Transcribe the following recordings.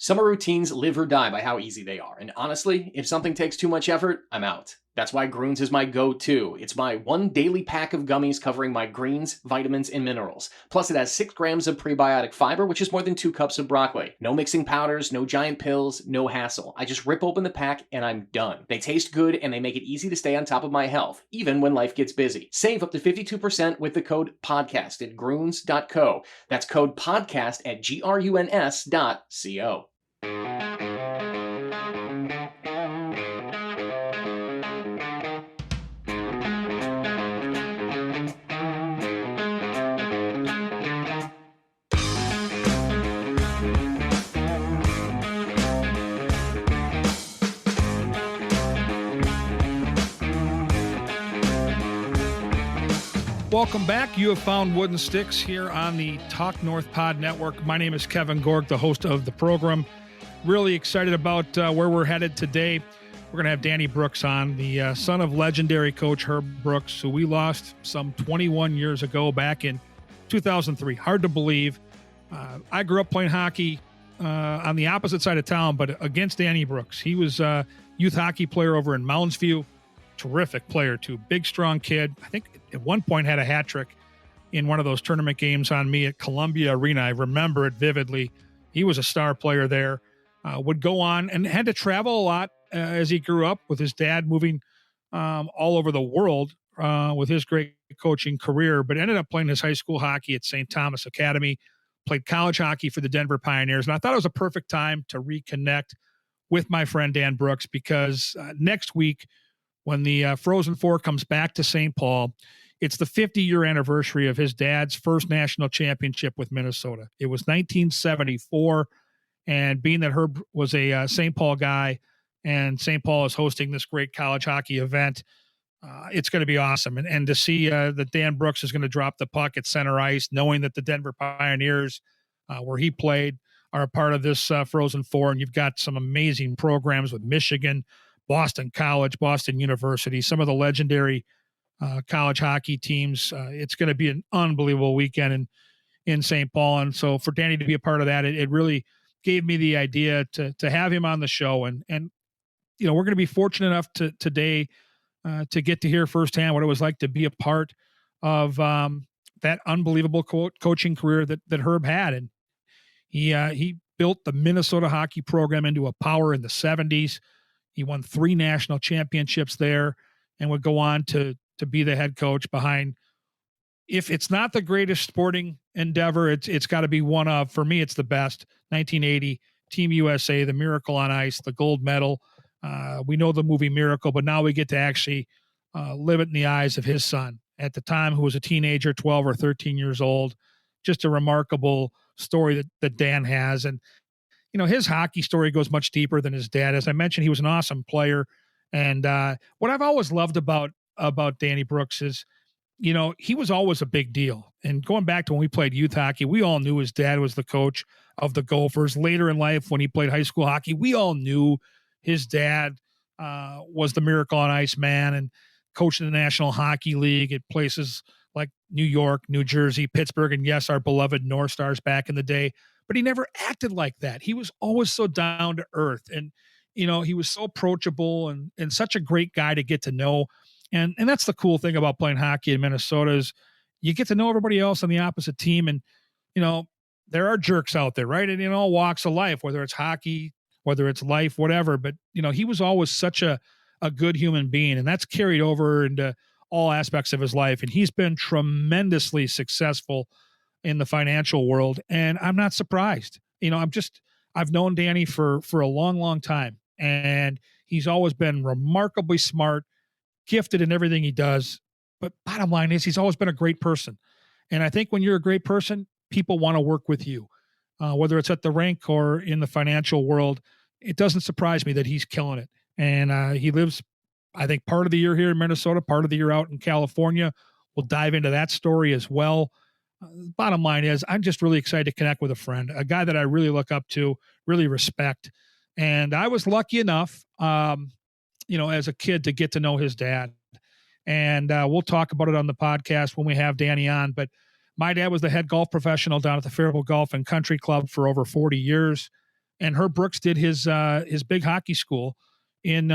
Summer routines live or die by how easy they are. And honestly, if something takes too much effort, I'm out. That's why Groons is my go-to. It's my one daily pack of gummies covering my greens, vitamins, and minerals. Plus, it has 6 grams of prebiotic fiber, which is more than 2 cups of broccoli. No mixing powders, no giant pills, no hassle. I just rip open the pack and I'm done. They taste good and they make it easy to stay on top of my health, even when life gets busy. Save up to 52% with the code PODCAST at Groons.co. That's code PODCAST at GRUNS.co. Welcome back. You have found Wooden Sticks here on the Talk North Pod Network. My name is Kevin Gorg, the host of the program. Really excited about where we're headed today. We're going to have Danny Brooks on, the son of legendary coach Herb Brooks, who we lost some 21 years ago back in 2003. Hard to believe. I grew up playing hockey on the opposite side of town, but against Danny Brooks. He was a youth hockey player over in Mounds View. Terrific player, too. Big, strong kid. I think at one point had a hat trick in one of those tournament games on me at Columbia Arena. I remember it vividly. He was a star player there. Would go on and had to travel a lot as he grew up, with his dad moving all over the world with his great coaching career, but ended up playing his high school hockey at St. Thomas Academy, played college hockey for the Denver Pioneers. And I thought it was a perfect time to reconnect with my friend Dan Brooks, because next week, when the Frozen Four comes back to St. Paul, it's the 50-year anniversary of his dad's first national championship with Minnesota. It was 1974, and being that Herb was a St. Paul guy and St. Paul is hosting this great college hockey event, it's going to be awesome. And to see that Dan Brooks is going to drop the puck at center ice, knowing that the Denver Pioneers, where he played, are a part of this Frozen Four, and you've got some amazing programs with Michigan, Boston College, Boston University, some of the legendary college hockey teams. It's going to be an unbelievable weekend in St. Paul. And so for Danny to be a part of that, it really gave me the idea to have him on the show. And you know, we're going to be fortunate enough today to get to hear firsthand what it was like to be a part of that unbelievable coaching career that Herb had. And he built the Minnesota hockey program into a power in the 70s. He won 3 national championships there and would go on to be the head coach behind, if it's not the greatest sporting endeavor, it's got to be one of, for me, it's the best. 1980, Team USA, the Miracle on Ice, the gold medal. We know the movie Miracle, but now we get to actually live it in the eyes of his son at the time, who was a teenager, 12 or 13 years old. Just a remarkable story that Dan has. And you know, his hockey story goes much deeper than his dad. As I mentioned, he was an awesome player. And what I've always loved about Danny Brooks is, you know, he was always a big deal. And going back to when we played youth hockey, we all knew his dad was the coach of the Gophers. Later in life, when he played high school hockey, we all knew his dad was the Miracle on Ice man and coached in the National Hockey League at places like New York, New Jersey, Pittsburgh, and yes, our beloved North Stars back in the day. But he never acted like that. He was always so down to earth. And, you know, he was so approachable and such a great guy to get to know. And that's the cool thing about playing hockey in Minnesota, is you get to know everybody else on the opposite team. And, you know, there are jerks out there, right? And in all walks of life, whether it's hockey, whether it's life, whatever. But, you know, he was always such a good human being. And that's carried over into all aspects of his life. And he's been tremendously successful in the financial world. And I'm not surprised. You know, I've known Danny for a long, long time. And he's always been remarkably smart, gifted in everything he does. But bottom line is, he's always been a great person. And I think when you're a great person, people want to work with you, whether it's at the rink or in the financial world. It doesn't surprise me that he's killing it. And he lives, I think, part of the year here in Minnesota, part of the year out in California. We'll dive into that story as well. Bottom line is, I'm just really excited to connect with a friend, a guy that I really look up to, really respect. And I was lucky enough, you know, as a kid to get to know his dad. And we'll talk about it on the podcast when we have Danny on. But my dad was the head golf professional down at the Faribault Golf and Country Club for over 40 years. and Herb Brooks did his big hockey school in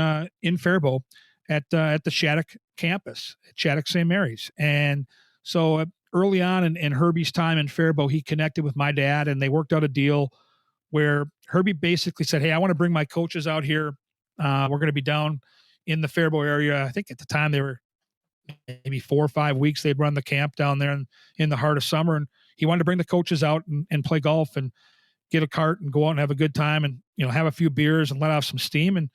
Faribault at the Shattuck campus at Shattuck St. Mary's. And so early on in Herbie's time in Faribault, he connected with my dad, and they worked out a deal where Herbie basically said, "Hey, I want to bring my coaches out here. We're going to be down in the Faribault area." I think at the time they were maybe 4 or 5 weeks. They'd run the camp down there in the heart of summer, and he wanted to bring the coaches out and play golf and get a cart and go out and have a good time and, have a few beers and let off some steam. And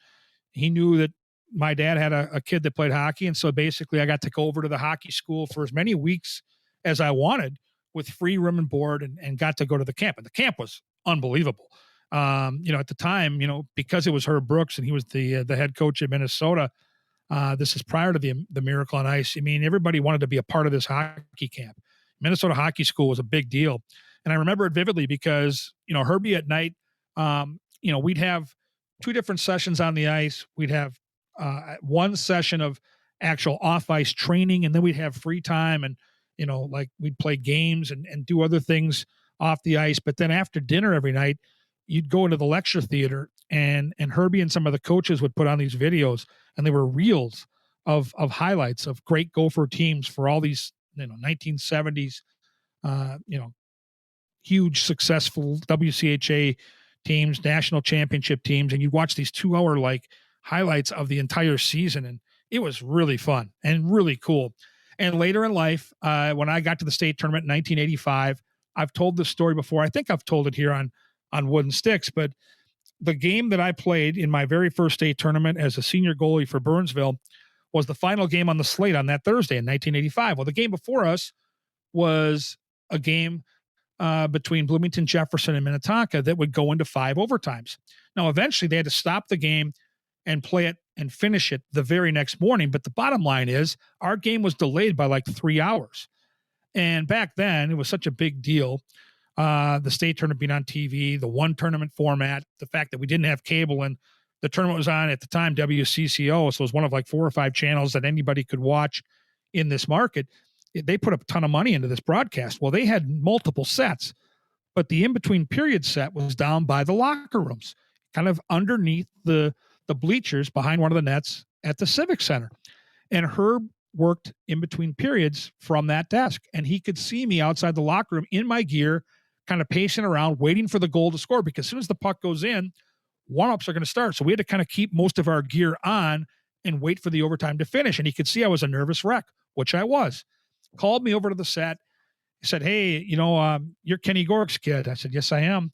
he knew that my dad had a kid that played hockey. And so basically I got to go over to the hockey school for as many weeks as I wanted with free room and board, and got to go to the camp. And the camp was unbelievable. At the time, because it was Herb Brooks and he was the head coach at Minnesota. This is prior to the Miracle on Ice. I mean, everybody wanted to be a part of this hockey camp. Minnesota Hockey School was a big deal. And I remember it vividly because, Herbie at night, we'd have 2 different sessions on the ice. We'd have one session of actual off-ice training, and then we'd have free time and, like we'd play games and do other things off the ice. But then after dinner every night, you'd go into the lecture theater, and Herbie and some of the coaches would put on these videos, and they were reels of highlights of great Gopher teams for all these, 1970s, huge successful WCHA teams, national championship teams. And you'd watch these 2-hour highlights of the entire season. And it was really fun and really cool. And later in life, when I got to the state tournament in 1985, I've told this story before. I think I've told it here on Wooden Sticks, but the game that I played in my very first state tournament as a senior goalie for Burnsville was the final game on the slate on that Thursday in 1985. Well, the game before us was a game between Bloomington Jefferson and Minnetonka that would go into 5 overtimes. Now, eventually they had to stop the game and play it and finish it the very next morning. But the bottom line is our game was delayed by 3 hours. And back then it was such a big deal. The state tournament being on TV, the one tournament format, the fact that we didn't have cable, and the tournament was on at the time WCCO, so it was one of 4 or 5 channels that anybody could watch in this market. They put a ton of money into this broadcast. Well, they had multiple sets, but the in-between period set was down by the locker rooms, kind of underneath the bleachers behind one of the nets at the Civic Center. And Herb worked in between periods from that desk, and he could see me outside the locker room in my gear, kind of pacing around, waiting for the goal to score, because as soon as the puck goes in, warm-ups are going to start. So we had to kind of keep most of our gear on and wait for the overtime to finish. And he could see I was a nervous wreck, which I was. Called me over to the set. He said, "Hey, you're Kenny Gork's kid." I said, "Yes, I am."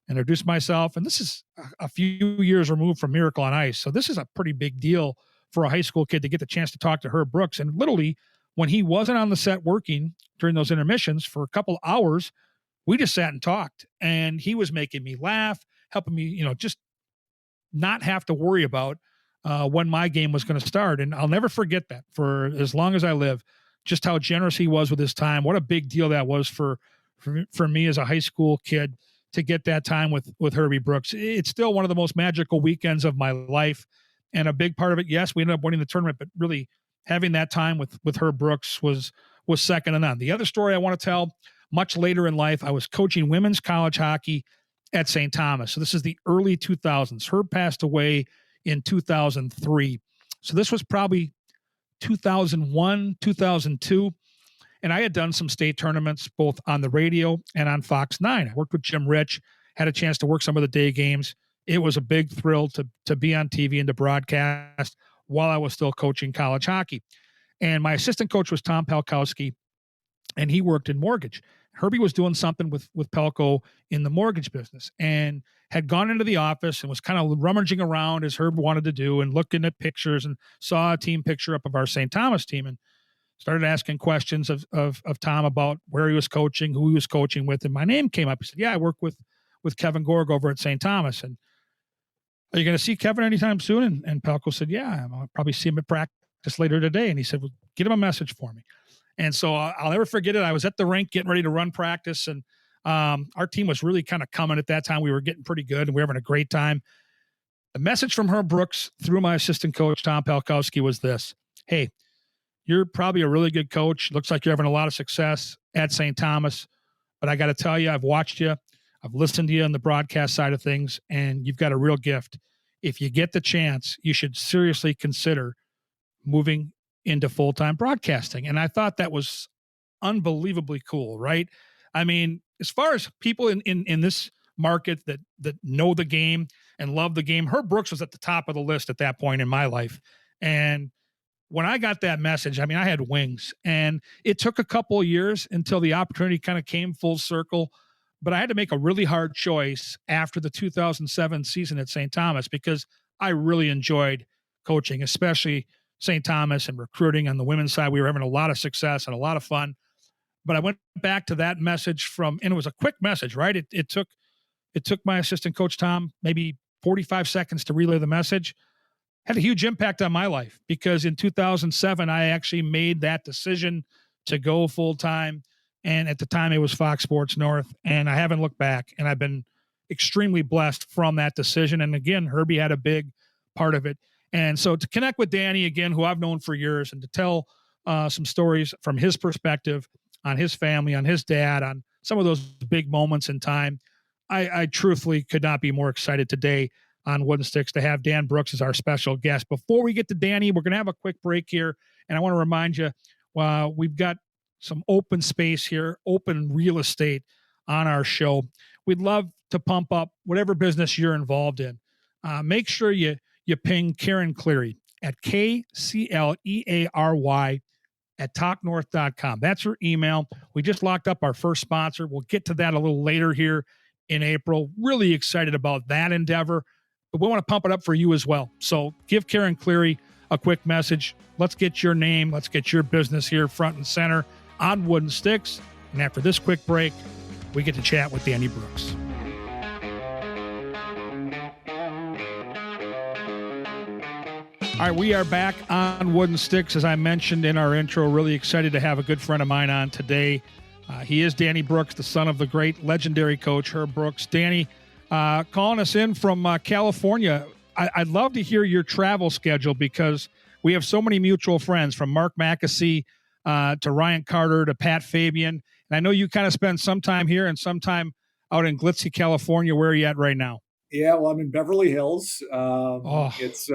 Introduced myself. And this is a few years removed from Miracle on Ice. So this is a pretty big deal for a high school kid to get the chance to talk to Herb Brooks. And literally, when he wasn't on the set working during those intermissions for a couple hours, we just sat and talked, and he was making me laugh, helping me, just not have to worry about when my game was going to start. And I'll never forget that for as long as I live, just how generous he was with his time. What a big deal that was for me as a high school kid to get that time with Herbie Brooks. It's still one of the most magical weekends of my life. And a big part of it, yes, we ended up winning the tournament, but really having that time with Herb Brooks was second to none. The other story I want to tell, much later in life, I was coaching women's college hockey at St. Thomas. So this is the early 2000s. Herb passed away in 2003. So this was probably 2001, 2002. And I had done some state tournaments both on the radio and on Fox 9. I worked with Jim Rich, had a chance to work some of the day games. It was a big thrill to be on TV and to broadcast while I was still coaching college hockey. And my assistant coach was Tom Palkowski, and he worked in mortgage. Herbie was doing something with Pelco in the mortgage business and had gone into the office and was kind of rummaging around as Herb wanted to do and looking at pictures, and saw a team picture up of our St. Thomas team and started asking questions of Tom about where he was coaching, who he was coaching with. And my name came up. He said, "Yeah, I work with Kevin Gorg over at St. Thomas. And are you going to see Kevin anytime soon?" And Pelco said, "Yeah, I'll probably see him at practice later today." And he said, "Well, get him a message for me." And so I'll never forget it. I was at the rink getting ready to run practice, and our team was really kind of coming at that time. We were getting pretty good, and we were having a great time. The message from Herb Brooks through my assistant coach, Tom Palkowski, was this: "Hey, you're probably a really good coach. Looks like you're having a lot of success at St. Thomas, but I got to tell you, I've watched you. I've listened to you on the broadcast side of things, and you've got a real gift. If you get the chance, you should seriously consider moving into full-time broadcasting. And I thought that was unbelievably cool, right? I mean, as far as people in this market that know the game and love the game, Herb Brooks was at the top of the list at that point in my life. And when I got that message, I mean, I had wings, and it took a couple of years until the opportunity kind of came full circle. But I had to make a really hard choice after the 2007 season at St. Thomas, because I really enjoyed coaching, especially St. Thomas and recruiting on the women's side. We were having a lot of success and a lot of fun. But I went back to that message and it was a quick message, right? It took my assistant coach, Tom, maybe 45 seconds to relay the message. Had a huge impact on my life, because in 2007, I actually made that decision to go full time. And at the time it was Fox Sports North, and I haven't looked back, and I've been extremely blessed from that decision. And again, Herbie had a big part of it. And so to connect with Danny again, who I've known for years, and to tell some stories from his perspective on his family, on his dad, on some of those big moments in time, I truthfully could not be more excited today on Wooden Sticks to have Dan Brooks as our special guest. Before we get to Danny, we're going to have a quick break here. And I want to remind you, we've got some open space here, open real estate on our show. We'd love to pump up whatever business you're involved in. Make sure you ping Karen Cleary at KCLEARY at talknorth.com. That's her email. We just locked up our first sponsor. We'll get to that a little later here in April. Really excited about that endeavor, but we want to pump it up for you as well. So give Karen Cleary a quick message. Let's get your name. Let's get your business here front and center on Wooden Sticks. And after this quick break, we get to chat with Danny Brooks. All right, we are back on Wooden Sticks. As I mentioned in our intro, really excited to have a good friend of mine on today. He is Danny Brooks, the son of the great legendary coach Herb Brooks. Danny, calling us in from California. I'd love to hear your travel schedule, because we have so many mutual friends, from Mark Mackesy to Ryan Carter to Pat Fabian. And I know you kind of spend some time here and some time out in glitzy California. Where are you at right now? Yeah, well, I'm in Beverly Hills. It's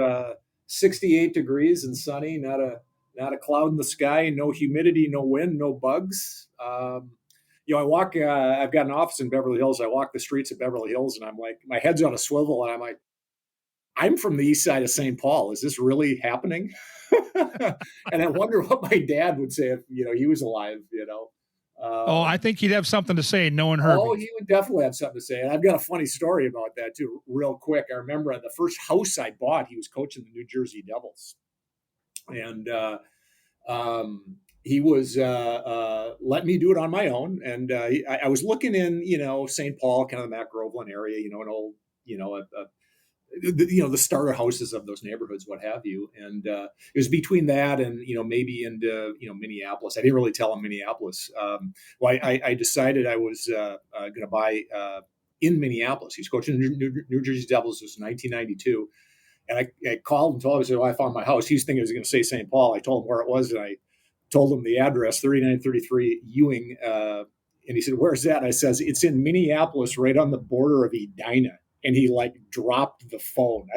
68 degrees and sunny, not a cloud in the sky, no humidity, no wind, no bugs. I walk, I've got an office in Beverly Hills. I walk the streets of Beverly Hills, and I'm like, my head's on a swivel, and I'm like, I'm from the east side of St. Paul. Is this really happening? And I wonder what my dad would say if, he was alive, I think he'd have something to say, knowing Herbie. Oh, he would definitely have something to say. And I've got a funny story about that too, real quick. I remember the first house I bought, he was coaching the New Jersey Devils. And he was letting me do it on my own. And I was looking in, St. Paul, kind of the Matt Groveland area, an old, the starter houses of those neighborhoods, what have you. And it was between that and, maybe into, Minneapolis. I didn't really tell him Minneapolis. I decided I was going to buy in Minneapolis. He was coaching the New Jersey Devils. It was 1992. And I called and told him, I said, I found my house. He was thinking I was going to say St. Paul. I told him where it was, and I told him the address, 3933 Ewing. And he said, where's that? And I says, it's in Minneapolis, right on the border of Edina. And he dropped the phone.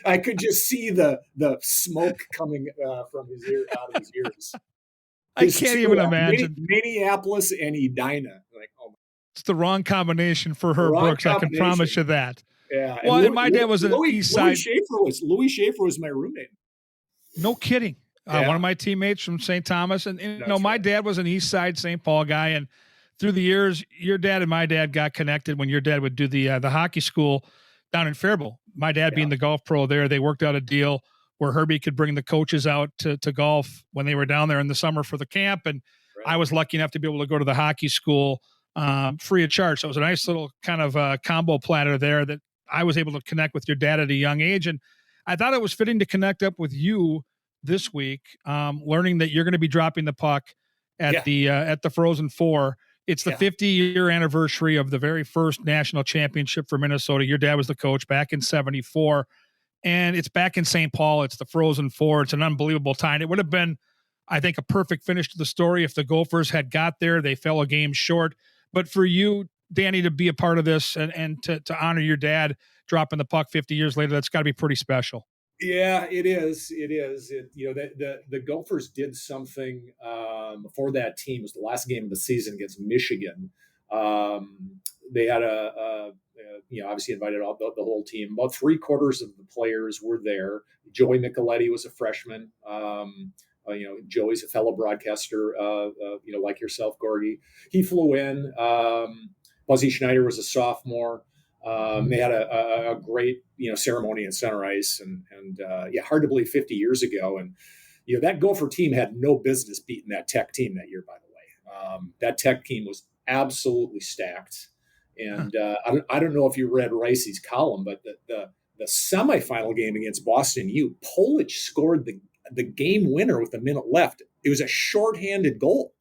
I could just see the smoke coming from his ear, out of his ears. I can't even imagine. Minneapolis and Edina. Oh my. It's the wrong combination for Herb Brooks. I can promise you that. Yeah. Well, and my dad was an east side. Louis Schaefer was my roommate. No kidding. One of my teammates from St. Thomas. And my dad was an east side St. Paul guy. And through the years, your dad and my dad got connected when your dad would do the hockey school down in Faribault. My dad being the golf pro there, they worked out a deal where Herbie could bring the coaches out to golf when they were down there in the summer for the camp. And I was lucky enough to be able to go to the hockey school free of charge. So it was a nice little kind of combo platter there that I was able to connect with your dad at a young age. And I thought it was fitting to connect up with you this week, learning that you're going to be dropping the puck at the Frozen Four. It's the 50-year anniversary of the very first national championship for Minnesota. Your dad was the coach back in 74, and it's back in St. Paul. It's the Frozen Four. It's an unbelievable time. It would have been, I think, a perfect finish to the story if the Gophers had got there. They fell a game short. But for you, Danny, to be a part of this and to honor your dad dropping the puck 50 years later, that's got to be pretty special. Yeah, it is. It is. The Gophers did something for that team. It was the last game of the season against Michigan. They had obviously invited all the whole team. About 3/4 of the players were there. Joey Micheletti was a freshman. Joey's a fellow broadcaster, like yourself, Gorgie. He flew in. Buzzy Schneider was a sophomore. They had a great, ceremony in Center Ice, and hard to believe 50 years ago. And that Gopher team had no business beating that Tech team that year. By the way, that Tech team was absolutely stacked. And I don't know if you read Ricey's column, but the semifinal game against Boston U, Polish scored the game winner with a minute left. It was a shorthanded goal.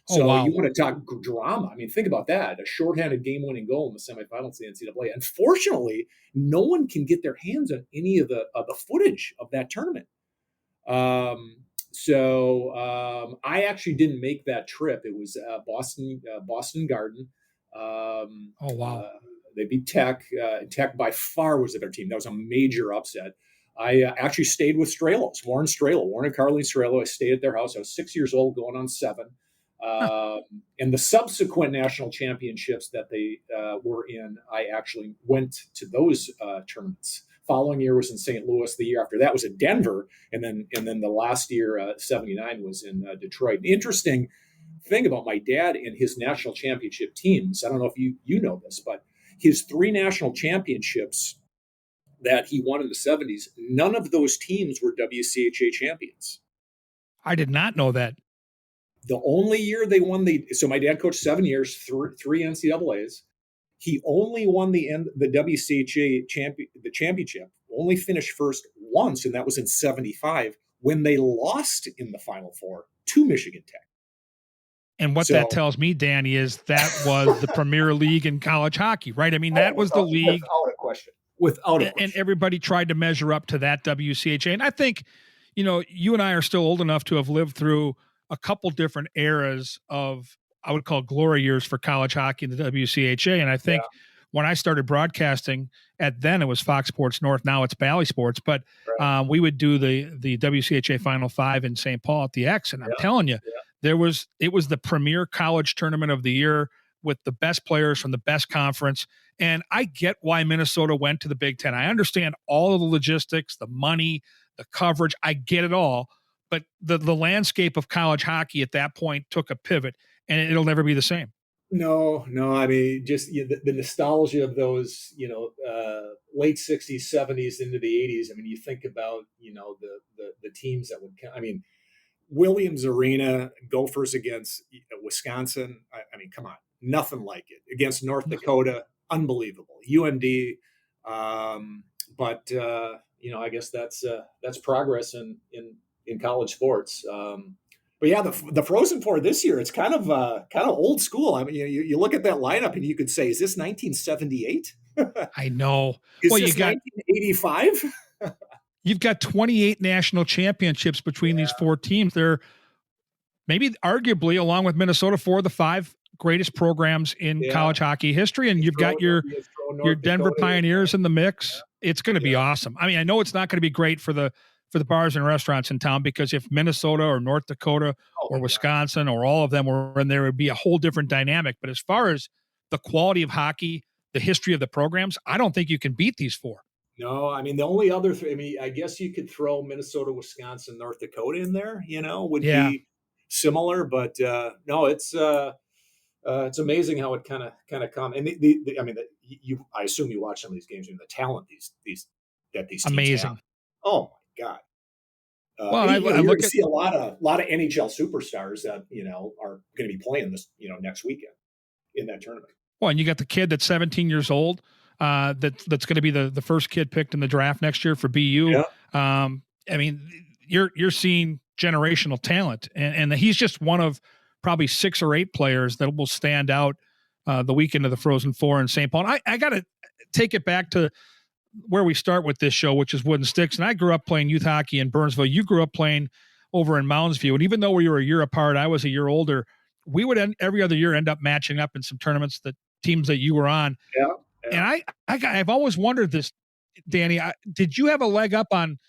So wow. You want to talk drama. I mean, think about that. A shorthanded game-winning goal in the semifinals of the NCAA. Unfortunately, no one can get their hands on any of the footage of that tournament. I actually didn't make that trip. It was Boston Garden. Wow. They beat Tech. Tech by far was the better team. That was a major upset. I actually stayed with Strelos, Warren and Carly Strelo. I stayed at their house. I was 6 years old, going on 7. And the subsequent national championships that they were in, I actually went to those tournaments. Following year was in St. Louis. The year after that was in Denver, and then the last year, '79, was in Detroit. The interesting thing about my dad and his national championship teams, I don't know if you know this, but his 3 national championships that he won in the '70s, none of those teams were WCHA champions. I did not know that. The only year they won so my dad coached 7 years, 3 NCAAs. He only won the WCHA championship, only finished first once, and that was in '75 when they lost in the Final Four to Michigan Tech. And what that tells me, Danny, is that was the premier league in college hockey, right? I mean, that was the league. Without a question. Without a question. And everybody tried to measure up to that WCHA. And I think, you and I are still old enough to have lived through a couple different eras of, I would call glory years for college hockey in the WCHA. And I think when I started broadcasting then it was Fox Sports North. Now it's Bally Sports, but we would do the WCHA Final 5 in St. Paul at the X. And I'm telling you, it was the premier college tournament of the year with the best players from the best conference. And I get why Minnesota went to the Big Ten. I understand all of the logistics, the money, the coverage. I get it all. But the landscape of college hockey at that point took a pivot, and it'll never be the same. No. I mean, just the nostalgia of those, late '60s, '70s into the '80s. I mean, you think about, the teams that would. I mean, Williams Arena, Gophers against Wisconsin. I mean, come on, nothing like it. Against North Dakota, unbelievable. UMD, but I guess that's progress in college sports. But yeah, the Frozen Four this year, it's kind of old school. I mean, you look at that lineup and you could say, is this 1978? I know. Is this 1985? You've got 28 national championships between these 4 teams. They're maybe arguably, along with Minnesota, 4 of the 5 greatest programs in college hockey history. And you've got your Denver Pioneers in the mix. It's going to be awesome. I mean, I know it's not going to be great for the bars and restaurants in town, because if Minnesota or North Dakota or Wisconsin or all of them were in there, it would be a whole different dynamic. But as far as the quality of hockey, the history of the programs, I don't think you can beat these 4. No, I mean, the only other I guess you could throw Minnesota, Wisconsin, North Dakota in there, would be similar, but no, it's amazing how it kind of come. And I assume you watch some of these games and the talent these teams amazing have. Oh my God. I look at see a lot of NHL superstars that are going to be playing this next weekend in that tournament. Well, and you got the kid that's 17 years old that's going to be the first kid picked in the draft next year for BU. Yeah. I mean, you're seeing generational talent, and he's just one of probably 6 or 8 players that will stand out the weekend of the Frozen Four in St. Paul. And I got to take it back to where we start with this show, which is Wooden Sticks. And I grew up playing youth hockey in Burnsville. You grew up playing over in Mounds View. And even though we were a year apart, I was a year older. We would every other year end up matching up in some tournaments that teams that you were on. Yeah. And I've always wondered this, Danny. Did you have a leg up on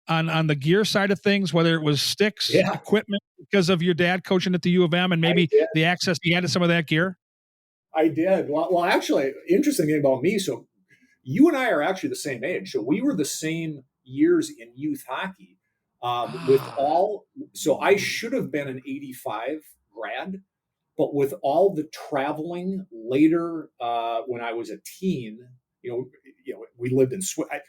the gear side of things, whether it was sticks, Yeah, equipment, because of your dad coaching at the U of M, and maybe the access he had to some of that gear? I did. Well, actually, interesting thing about me. So you and I are actually the same age. So we were the same years in youth hockey. So I should have been an '85 grad, but with all the traveling later when I was a teen, we lived in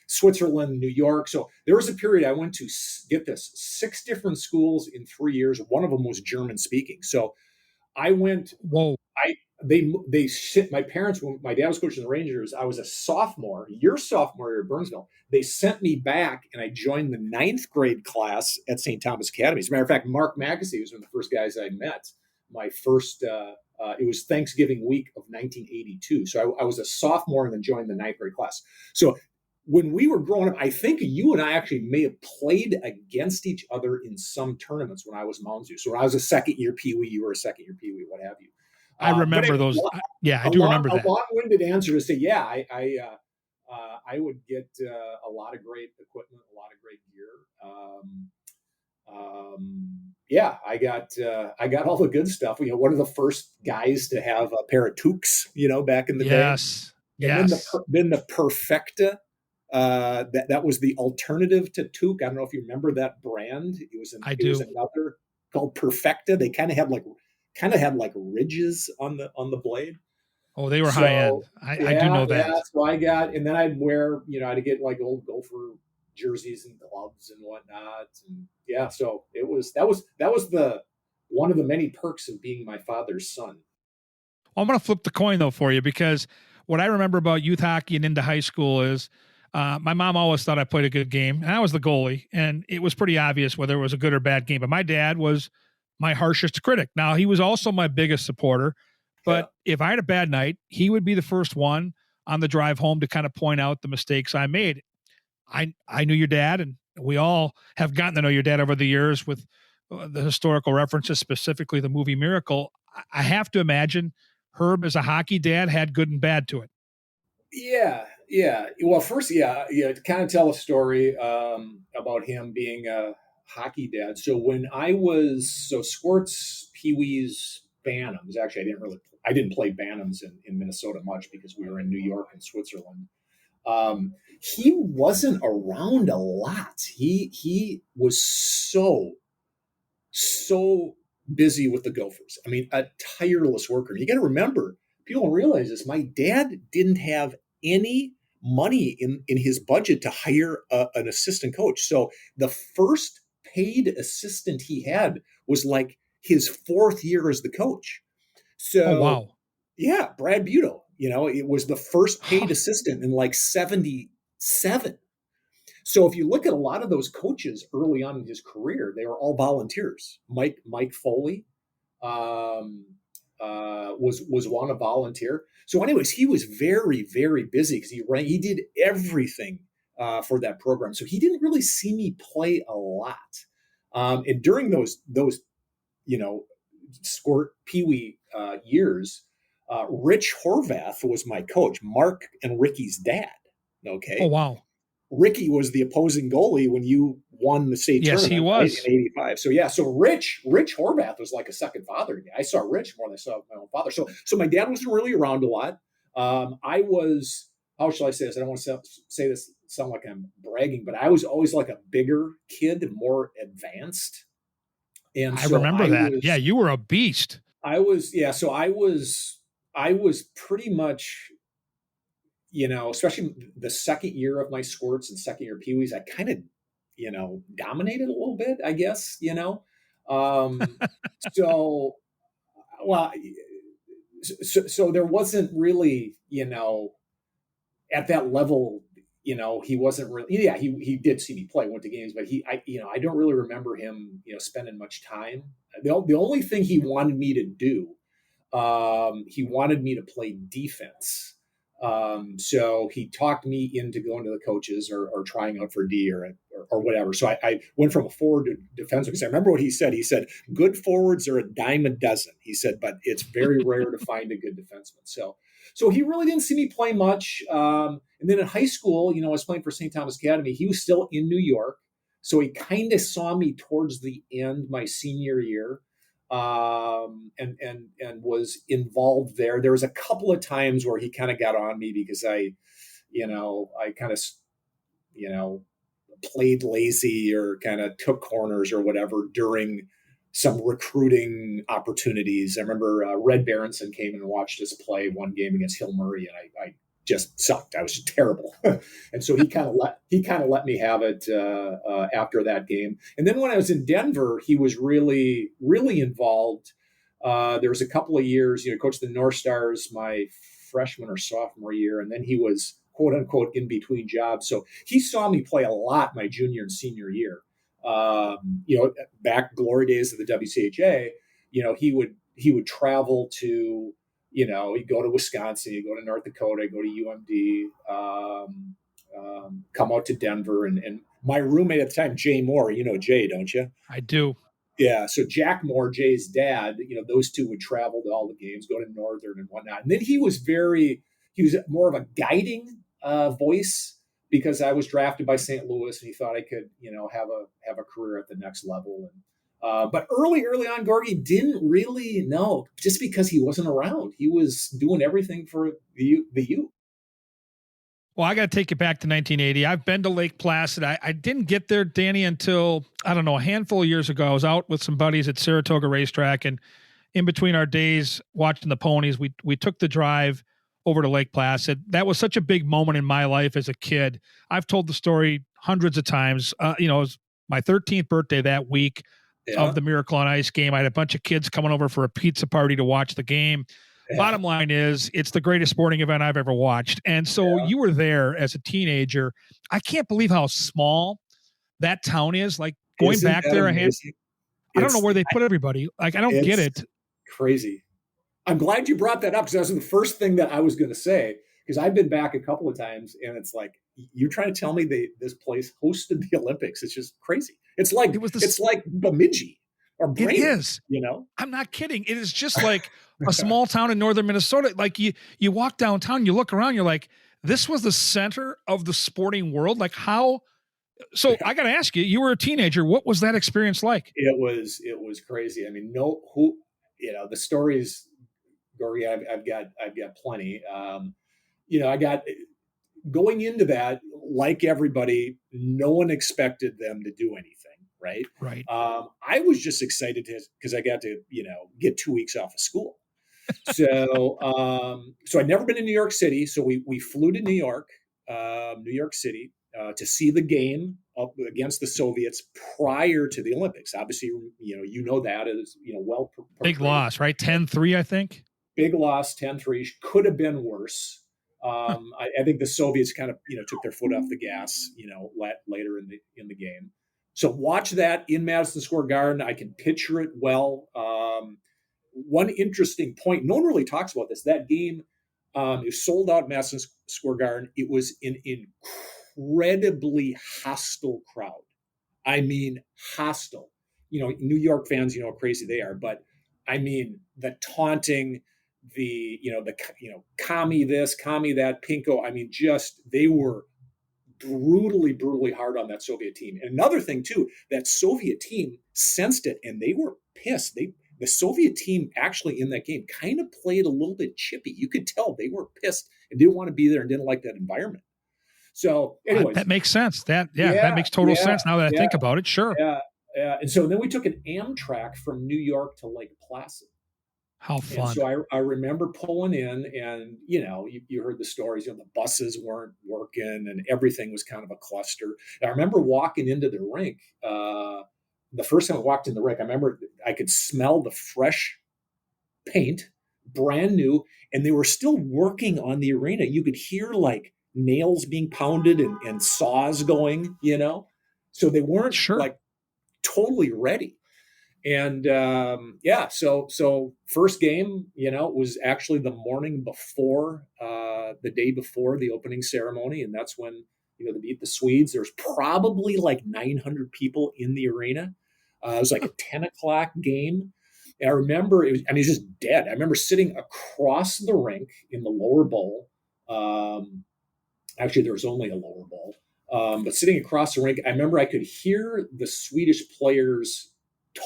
Switzerland, New York. So there was a period I went to, get this, 6 different schools in 3 years. One of them was German speaking. So I went. Whoa. They sit. My parents, when my dad was coaching the Rangers, I was a sophomore. Your sophomore year at Burnsville, they sent me back, and I joined the 9th grade class at St. Thomas Academy. As a matter of fact, Mark Mackesy was one of the first guys I met. My first, it was Thanksgiving week of 1982. So I was a sophomore and then joined the 9th grade class. So when we were growing up, I think you and I actually may have played against each other in some tournaments when I was Mounds View. So when I was a second year Pee Wee, you were a second year Pee Wee, what have you. I remember those. Yeah, I do remember that. A long-winded answer to say, yeah, I would get a lot of great equipment, a lot of great gear. Yeah, I got all the good stuff. One of the first guys to have a pair of toques, back in the day. Yes. And then the Perfecta. That was the alternative to toque. I don't know if you remember that brand. It was another called Perfecta. They kind of had like ridges on the blade. Oh, they were high end. I do know that. Yeah, so and then I'd wear, I'd get like old Gopher jerseys and gloves and whatnot. And yeah, so that was the one of the many perks of being my father's son. Well, I'm going to flip the coin though for you, because what I remember about youth hockey and into high school is my mom always thought I played a good game, and I was the goalie, and it was pretty obvious whether it was a good or bad game. But my dad was my harshest critic. Now, he was also my biggest supporter, but if I had a bad night, he would be the first one on the drive home to kind of point out the mistakes I made. I knew your dad, and we all have gotten to know your dad over the years with the historical references, specifically the movie Miracle. I have to imagine Herb, as a hockey dad, had good and bad to it. Yeah. Well, first, to kind of tell a story about him being a hockey dad. So when I was Squirts, Pee-wees, Bantams. Actually, I didn't play Bantams in Minnesota much because we were in New York and Switzerland. He wasn't around a lot. He was so busy with the Gophers. I mean, a tireless worker. You got to remember, people don't realize this. My dad didn't have any money in his budget to hire an assistant coach. So the first paid assistant he had was like his 4th year as the coach. So, wow. Yeah, Brad Buto, it was the first paid assistant in like 77. So if you look at a lot of those coaches early on in his career, they were all volunteers. Mike Foley was one, a volunteer. So anyways, he was very, very busy because he did everything for that program. So he didn't really see me play a lot. And during those Squirt Pee-wee years, Rich Horvath was my coach, Mark and Ricky's dad. Okay. Oh, wow. Ricky was the opposing goalie when you won the state tournament. He was. Right, in '85. So Rich Horvath was like a second father to me. I saw Rich more than I saw my own father. So my dad wasn't really around a lot. I was, how shall I say this? I don't want to say this sound like I'm bragging, but I was always like a bigger kid, more advanced. And I remember that. You were a beast. So I was pretty much, especially the second year of my Squirts and second year Pee-wees, I kind of, dominated a little bit, I guess, so there wasn't really, at that level, he wasn't really, he did see me play, went to games, but I don't really remember him, spending much time. The only thing he wanted me to do, he wanted me to play defense. So he talked me into going to the coaches or trying out for D or or whatever. So I went from a forward to defenseman because I remember what he said. He said, good forwards are a dime a dozen. He said, but it's very rare to find a good defenseman. So he really didn't see me play much. And then in high school, I was playing for St. Thomas Academy. He was still in New York. So he kind of saw me towards the end, my senior year, and was involved there. There was a couple of times where he kind of got on me because I kind of, played lazy or kind of took corners or whatever during some recruiting opportunities. I remember Red Berenson came and watched us play one game against Hill Murray, and I just sucked. I was just terrible, and so he kind of let me have it after that game. And then when I was in Denver, he was really involved. There was a couple of years, coached the North Stars my freshman or sophomore year, and then he was quote unquote in between jobs. So he saw me play a lot my junior and senior year. Back glory days of the WCHA, he would travel to, he'd go to Wisconsin, he'd go to North Dakota, go to UMD, come out to Denver. And my roommate at the time, Jay Moore, Jay, don't you? I do. Yeah. So Jack Moore, Jay's dad, those two would travel to all the games, go to Northern and whatnot. And then he was more of a guiding voice because I was drafted by St. Louis and he thought I could, have a career at the next level. And but early on, Gorgie didn't really know just because he wasn't around. He was doing everything for the U. Well, I got to take you back to 1980. I've been to Lake Placid. I didn't get there, Danny, until, I don't know, a handful of years ago. I was out with some buddies at Saratoga Racetrack, and in between our days watching the ponies, we took the drive over to Lake Placid. That was such a big moment in my life as a kid. I've told the story hundreds of times. It was my 13th birthday that week of the Miracle on Ice game. I had a bunch of kids coming over for a pizza party to watch the game. Yeah. Bottom line is, it's the greatest sporting event I've ever watched. And so you were there as a teenager. I can't believe how small that town is. Like going back there, I don't know where they put everybody. Like, I don't get it. Crazy. I'm glad you brought that up because that was the first thing that I was going to say, because I've been back a couple of times and it's like, you're trying to tell me this place hosted the Olympics. It's just crazy. It's like Bemidji or Brainerd, it is. I'm not kidding. It is just like a small town in northern Minnesota. Like you walk downtown, you look around, you're like, this was the center of the sporting world. Like how? So I got to ask you, you were a teenager. What was that experience like? It was crazy. I mean, the stories, Gorgie, I've got plenty. I got going into that, like everybody, no one expected them to do anything. Right. I was just excited because I got to, get 2 weeks off of school. So, I'd never been in New York City. So we flew to New York City, to see the game up against the Soviets prior to the Olympics. Obviously, that is, well. Big loss, right? 10-3, I think. Big loss, 10-3. Could have been worse. I think the Soviets kind of, took their foot off the gas, later in the game. So watch that in Madison Square Garden. I can picture it well. One interesting point, no one really talks about this. That game is sold out Madison Square Garden. It was an incredibly hostile crowd. I mean, hostile. New York fans, how crazy they are. But I mean, the taunting, the commie this, commie that, pinko. I mean, they were brutally hard on that Soviet team. And another thing too, that Soviet team sensed it and they were pissed. The Soviet team actually in that game kind of played a little bit chippy. You could tell they were pissed and didn't want to be there and didn't like that environment. So anyways, that makes sense. That makes total sense now that I think about it. Sure. Yeah. And so then we took an Amtrak from New York to Lake Placid. How fun. And so I remember pulling in and, you heard the stories, the buses weren't working and everything was kind of a cluster. And I remember walking into the rink. The first time I walked in the rink, I remember I could smell the fresh paint, brand new, and they were still working on the arena. You could hear like nails being pounded and saws going, so they weren't like totally ready. And so first game, was actually the morning before, the day before the opening ceremony. And that's when to beat the Swedes. There's probably like 900 people in the arena. It was like a 10 o'clock game. And I remember it was just dead. I remember sitting across the rink in the lower bowl. Actually, there was only a lower bowl. But sitting across the rink, I remember I could hear the Swedish players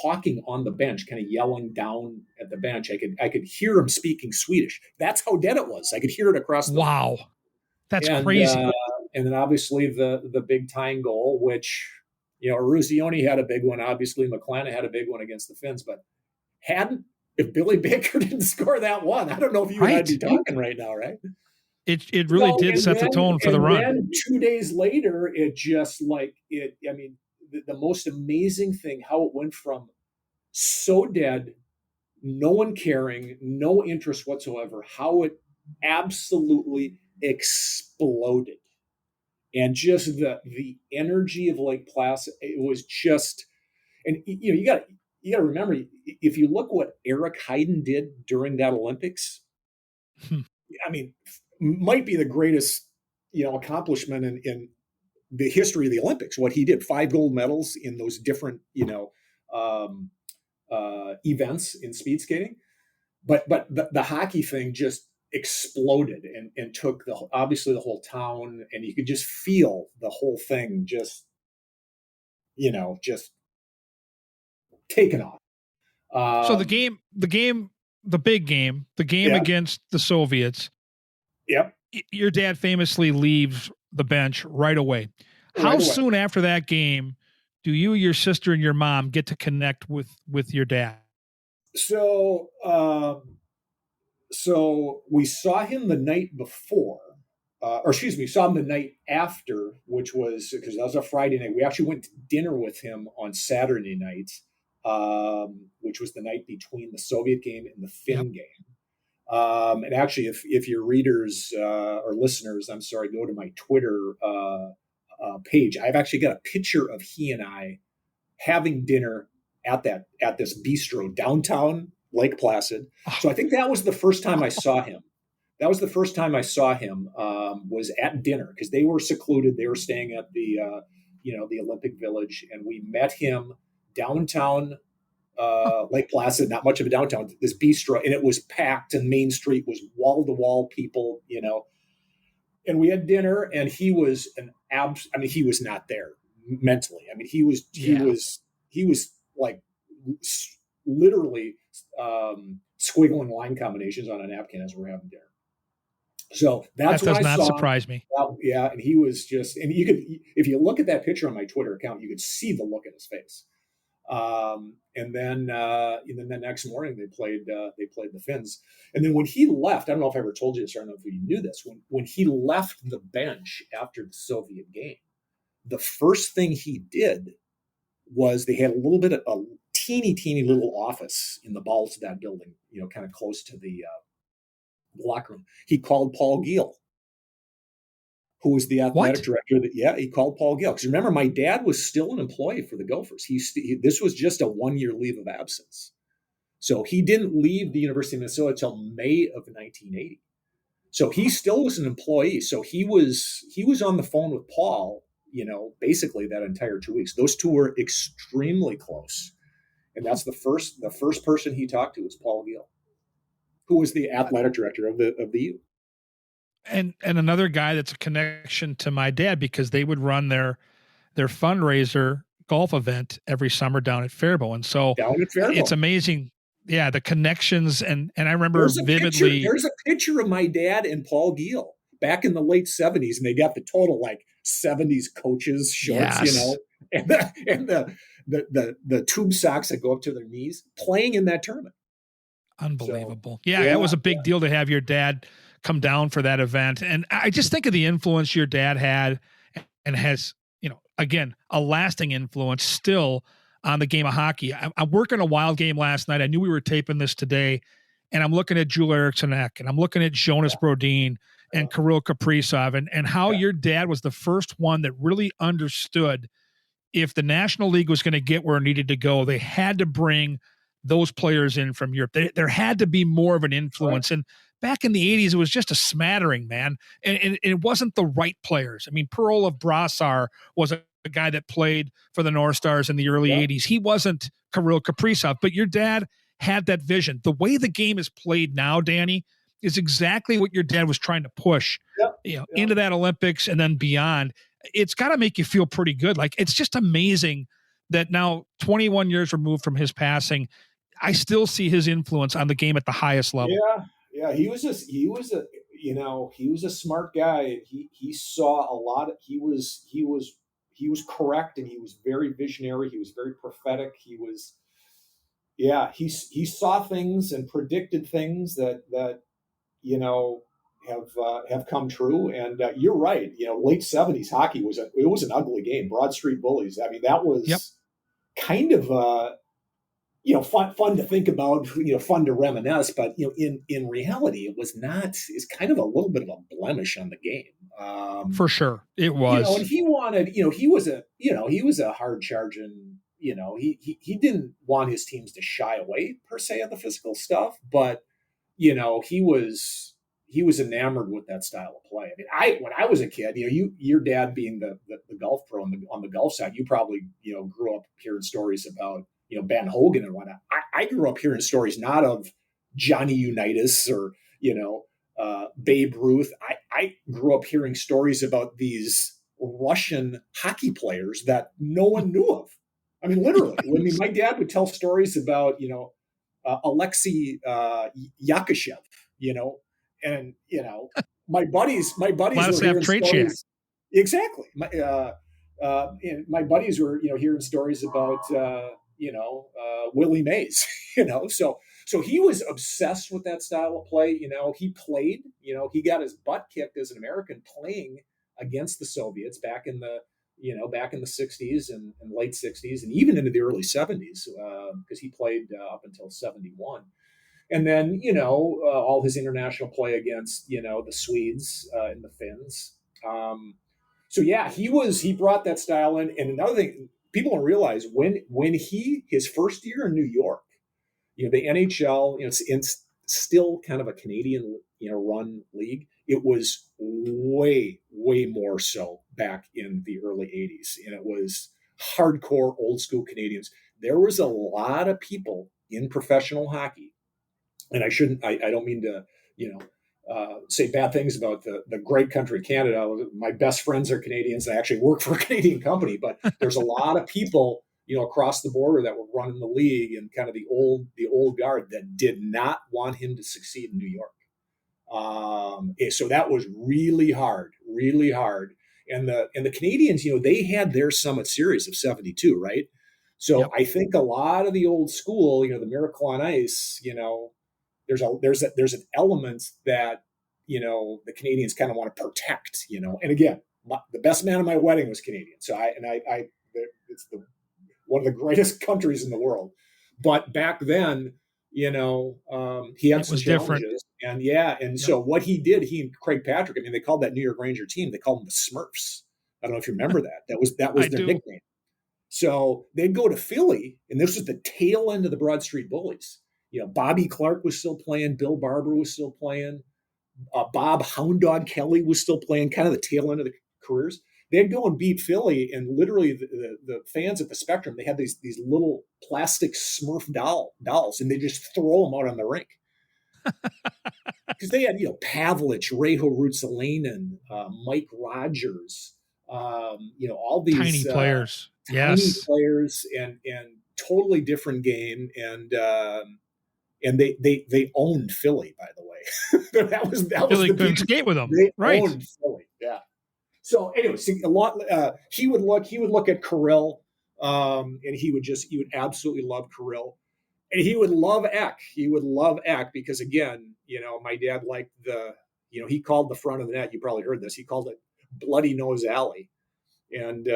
talking on the bench, kind of yelling down at the bench. I could hear them speaking Swedish. That's how dead it was. I could hear it across the Wow. rink. That's crazy. And then obviously the big tying goal, which, Eruzione had a big one. Obviously, McClanahan had a big one against the Finns. But if Billy Baker didn't score that one, I don't know if you and I'd be talking right now, right? It really did set the tone for the run. And then 2 days later, it just the most amazing thing, how it went from so dead, no one caring, no interest whatsoever, how it absolutely exploded. And just the energy of Lake Placid, it was just, and you got to remember, if you look what Eric Heiden did during that Olympics, might be the greatest, accomplishment in the history of the Olympics. What he did, 5 gold medals in those different, events in speed skating. But the hockey thing just exploded and took obviously the whole town, and you could just feel the whole thing just taken off. So the big game against the Soviets. Yep. Your dad famously leaves the bench right away. How soon after that game do you, your sister, and your mom get to connect with your dad? So we saw him the night before, saw him the night after, which was, because that was a Friday night. We actually went to dinner with him on Saturday night, which was the night between the Soviet game and the Finn game. And actually, if your readers or listeners, I'm sorry, go to my Twitter page, I've actually got a picture of he and I having dinner at this bistro downtown Lake Placid. So I think that was the first time I saw him. Was at dinner, because they were secluded. They were staying at the Olympic Village, and we met him downtown Lake Placid, not much of a downtown, this bistro, and it was packed, and Main Street was wall to wall people, and we had dinner, and he was he was not there mentally. He was like literally squiggling line combinations on a napkin as we're having dinner. So that does not surprise me. Yeah. And he was just, and you could, if you look at that picture on my Twitter account, you could see the look in his face. And then the next morning they played the Finns. And then when he left, I don't know if I ever told you this, or I don't know if you knew this, when he left the bench after the Soviet game, the first thing he did was, they had a teeny little office in the bowels of that building, kind of close to the locker room. He called Paul Giel, who was the athletic director. He called Paul Giel. Because remember, my dad was still an employee for the Gophers. This was just a 1-year leave of absence. So he didn't leave the University of Minnesota until May of 1980. So he still was an employee. So he was on the phone with Paul, basically that entire 2 weeks. Those two were extremely close. And that's the first person he talked to was Paul Giel, who was the athletic director of the U. And another guy that's a connection to my dad, because they would run their fundraiser golf event every summer down at Faribault. And so it's amazing. Yeah. The connections. And I remember vividly. There's a picture of my dad and Paul Giel back in the late 70s. And they got the total 70s coaches shorts, and the tube socks that go up to their knees, playing in that tournament. Unbelievable. So, it was a big deal to have your dad come down for that event. And I just think of the influence your dad had and has, again, a lasting influence still on the game of hockey. I'm working a Wild game last night. I knew we were taping this today, and I'm looking at Joel Eriksson-Ek, and I'm looking at Jonas Brodin and Kirill Kaprizov, and how your dad was the first one that really understood if the National League was going to get where it needed to go, they had to bring those players in from Europe. There had to be more of an influence. And back in the 80s, it was just a smattering, man. And it wasn't the right players. I mean, Perol Brassar was a guy that played for the North Stars in the early 80s. He wasn't Kirill Kaprizov, but your dad had that vision. The way the game is played now, Danny, is exactly what your dad was trying to push into that Olympics and then beyond. It's got to make you feel pretty good. Like, it's just amazing that now 21 years removed from his passing, I still see his influence on the game at the highest level. Yeah. He was a smart guy. He saw a lot. He was correct, and he was very visionary. He was very prophetic. He saw things and predicted things that have come true. And you're right. Late '70s hockey was an ugly game. Broad Street Bullies. I mean, that was kind of fun to think about, fun to reminisce, but in reality, it was not. It's kind of a little bit of a blemish on the game. For sure, it was. And he wanted, he was a hard charging. He didn't want his teams to shy away per se of the physical stuff, but he was enamored with that style of play. I mean, when I was a kid, your dad being the golf pro on the golf side, you probably grew up hearing stories about Ben Hogan and whatnot. I grew up hearing stories not of Johnny Unitas or Babe Ruth. I grew up hearing stories about these Russian hockey players that no one knew of. I mean, literally. I mean, my dad would tell stories about Alexei Yakushev, and my buddies were hearing stories. Exactly. My buddies were hearing stories about Willie Mays. So he was obsessed with that style of play. He played. He got his butt kicked as an American playing against the Soviets back in the 60s and late 60s and even into the early 70s because he played up until 71. And then, all his international play against, the Swedes and the Finns. He brought that style in. And another thing people don't realize, when his first year in New York, the NHL, it's still kind of a Canadian, run league. It was way, way more so back in the early 80s. And it was hardcore old school Canadians. There was a lot of people in professional hockey. And I don't mean to, say bad things about the great country, Canada. My best friends are Canadians. I actually work for a Canadian company, but there's a lot of people, across the border that were running the league and kind of the old guard that did not want him to succeed in New York. So that was really hard. And the Canadians, they had their Summit Series of '72, right? So I think a lot of the old school, the Miracle on Ice, there's an element that the Canadians kind of want to protect, And again, the best man at my wedding was Canadian, so it's one of the greatest countries in the world. But back then, he had some challenges, different. And so what he did, he and Craig Patrick, I mean, they called that New York Ranger team, they called them the Smurfs. I don't know if you remember that. That was their nickname. So they'd go to Philly, and this was the tail end of the Broad Street Bullies. Bobby Clark was still playing. Bill Barber was still playing. Bob Hound Dog Kelly was still playing, kind of the tail end of the careers. They'd go and beat Philly, and literally the fans at the Spectrum, they had these little plastic Smurf dolls, and they just throw them out on the rink. Because they had, Pavlich, Reijo Ruotsalainen, Mike Rogers, all these tiny players. Players, and totally different game. And they owned Philly, by the way. that was Philly couldn't skate with them. They right. owned Philly, yeah. So anyway, he would look at Kirill, and he would absolutely love Kirill, and he would love Eck. He would love Eck because, again, my dad liked he called the front of the net. You probably heard this. He called it Bloody Nose Alley, and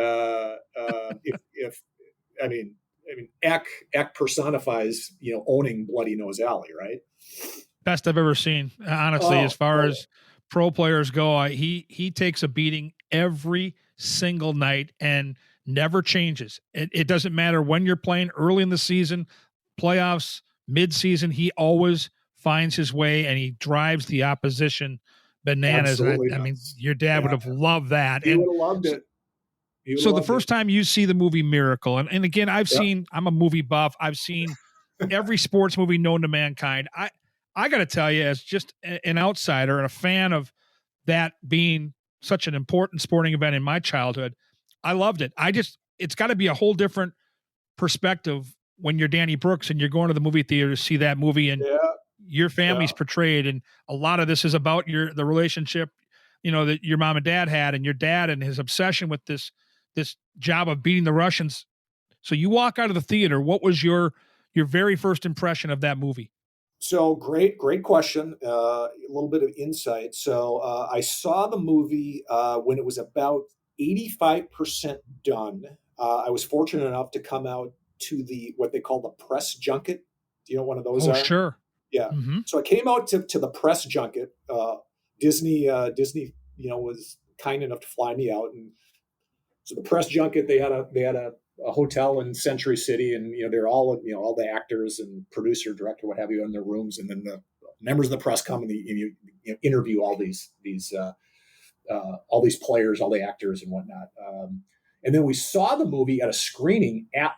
Eck personifies, owning Bloody Nose Alley, right? Best I've ever seen, honestly, as far as pro players go. He takes a beating every single night and never changes. It doesn't matter when you're playing, early in the season, playoffs, mid-season, he always finds his way and he drives the opposition bananas. Absolutely And I mean, does. your dad would Yeah. have loved that. He And would have loved it. He would have so the loved it. first time you see the movie Miracle, and again, Yeah. I'm a movie buff. I've seen every sports movie known to mankind. I got to tell you, as just an outsider and a fan of that being such an important sporting event in my childhood, I loved it. It's got to be a whole different perspective when you're Danny Brooks and you're going to the movie theater to see that movie and Yeah. your family's Yeah. portrayed. And a lot of this is about the relationship, that your mom and dad had, and your dad and his obsession with this job of beating the Russians. So you walk out of the theater. What was your very first impression of that movie? So great question. A little bit of insight. So I saw the movie when it was about 85% done. I was fortunate enough to come out to what they call the press junket. Do you know what one of those Oh, are? sure. Yeah. Mm-hmm. So I came out to the press junket. Disney, was kind enough to fly me out, and so the press junket, they had a hotel in Century City, and they're all the actors and producer, director, what have you, in their rooms, and then the members of the press come and you interview all these players, all the actors and whatnot. And then we saw the movie at a screening at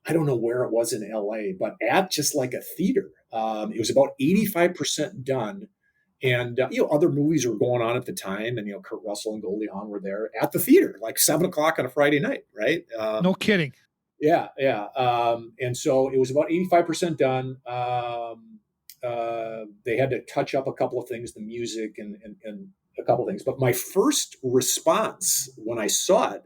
I don't know where it was in LA, but at just like a theater. It was about 85% done. And other movies were going on at the time, and Kurt Russell and Goldie Hawn were there at the theater, like 7:00 on a Friday night, right? No kidding. Yeah. And so it was about 85% done. They had to touch up a couple of things, the music and a couple of things. But my first response when I saw it,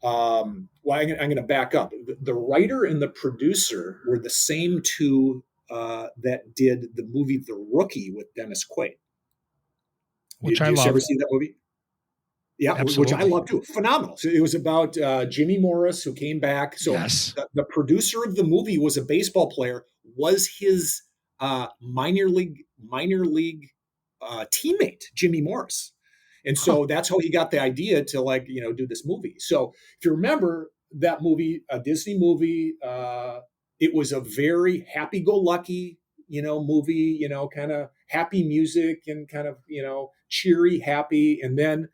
I'm going to back up. The writer and the producer were the same two that did the movie The Rookie with Dennis Quaid. Which Did I you love. ever see that movie? Yeah, Absolutely. which I love too. Phenomenal. So it was about Jimmy Morris, who came back. So yes. the producer of the movie was a baseball player, was his minor league teammate, Jimmy Morris. And so that's how he got the idea to do this movie. So if you remember that movie, a Disney movie, it was a very happy-go-lucky, movie, kind of happy music and kind of, cheery, happy. And then,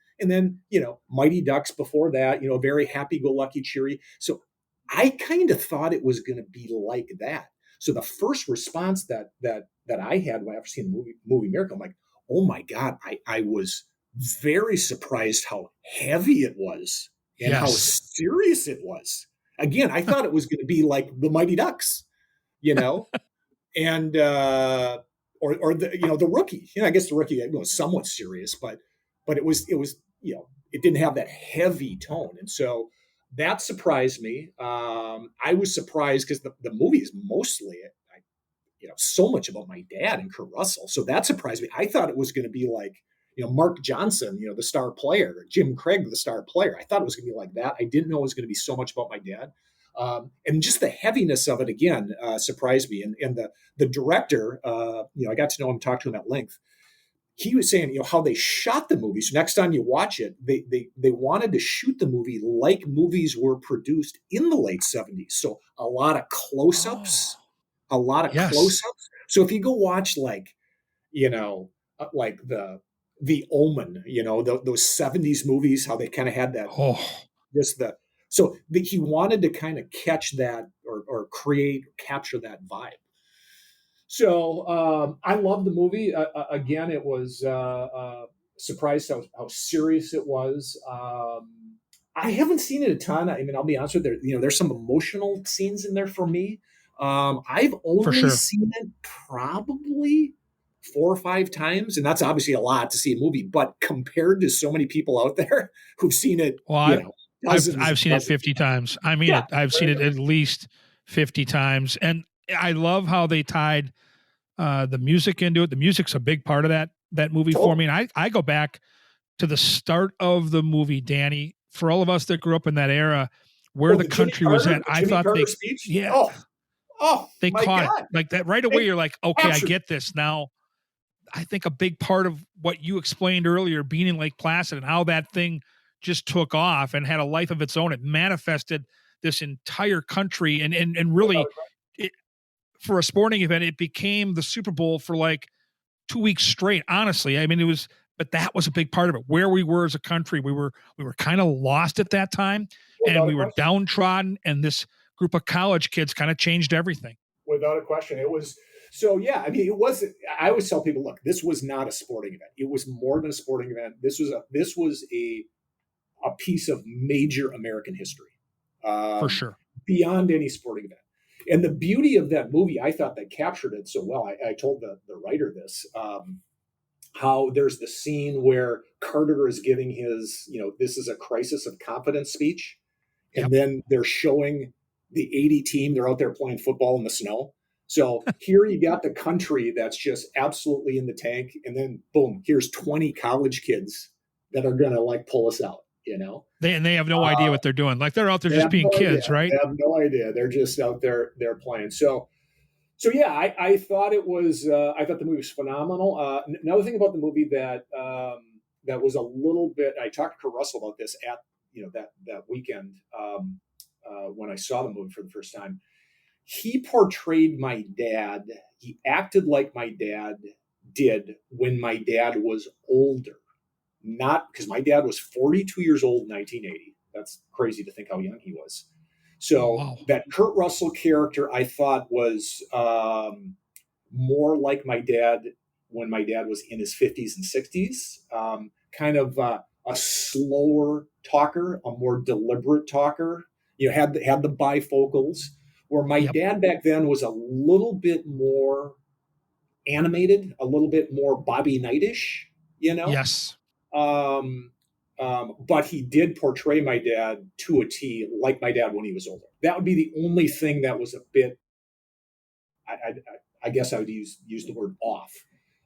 Mighty Ducks before that, very happy-go-lucky, cheery. So I kind of thought it was going to be like that. So the first response that I had when I seen the movie Miracle, I'm like, oh my God, I was very surprised how heavy it was and how serious it was. Again, I thought it was going to be like the Mighty Ducks, and or the Rookie. I guess the Rookie was somewhat serious, but it was it didn't have that heavy tone, and so that surprised me. I was surprised because the movie is mostly so much about my dad and Kurt Russell, so that surprised me. I thought it was going to be like Mark Johnson, the star player, Jim Craig, the star player. I thought it was going to be like that. I didn't know it was going to be so much about my dad. And just the heaviness of it again surprised me. And the director, I got to know him, talk to him at length. He was saying, how they shot the movie. So next time you watch it, they wanted to shoot the movie like movies were produced in the late 70s. So a lot of close-ups, close-ups. So if you go watch like the Omen, those 70s movies, how they kind of had that, he wanted to kind of catch that or capture that vibe. So I love the movie. Again, it was surprised how serious it was. I haven't seen it a ton. I mean, I'll be honest with you. There's some emotional scenes in there for me. I've only seen it probably 4 or 5 times, and that's obviously a lot to see a movie. But compared to so many people out there who've seen it, I've seen it 50 times. I mean, I've seen it at least 50 times, and I love how they tied the music into it. The music's a big part of that movie for me. And I go back to the start of the movie, Danny. For all of us that grew up in that era, where the country was at, I thought speech? They caught it like that right away. You're like, okay, I get this now. I think a big part of what you explained earlier, being in Lake Placid and how that thing just took off and had a life of its own. It manifested this entire country and really for a sporting event, it became the Super Bowl for like 2 weeks straight. Honestly, I mean, but that was a big part of it. Where we were as a country, we were kind of lost at that time, and we were downtrodden. And this group of college kids kind of changed everything. Without a question, it was. So yeah, I mean, it wasn't. I always tell people, look, this was not a sporting event. It was more than a sporting event. This was a piece of major American history, for sure, beyond any sporting event. And the beauty of that movie, I thought that captured it so well. I told the writer this, how there's the scene where Carter is giving his, this is a crisis of confidence speech. And then they're showing the 80 team. They're out there playing football in the snow. So here you got the country that's just absolutely in the tank. And then boom, here's 20 college kids that are going to like pull us out. They have no idea what they're doing. Like they're out there just being kids, right? They have no idea. They're just out there. They're playing. So yeah, I thought it was. I thought the movie was phenomenal. Another thing about the movie that was a little bit. I talked to Kurt Russell about this at that weekend when I saw the movie for the first time. He portrayed my dad. He acted like my dad did when my dad was older. Not because my dad was 42 years old in 1980. That's crazy to think how young he was. So that Kurt Russell character, I thought, was more like my dad when my dad was in his 50s and 60s. Kind of a slower talker, a more deliberate talker. Had the bifocals. Where my dad back then was a little bit more animated, a little bit more Bobby Knight-ish. Yes. But he did portray my dad to a T like my dad when he was older. That would be the only thing that was a bit, I guess I would use the word off.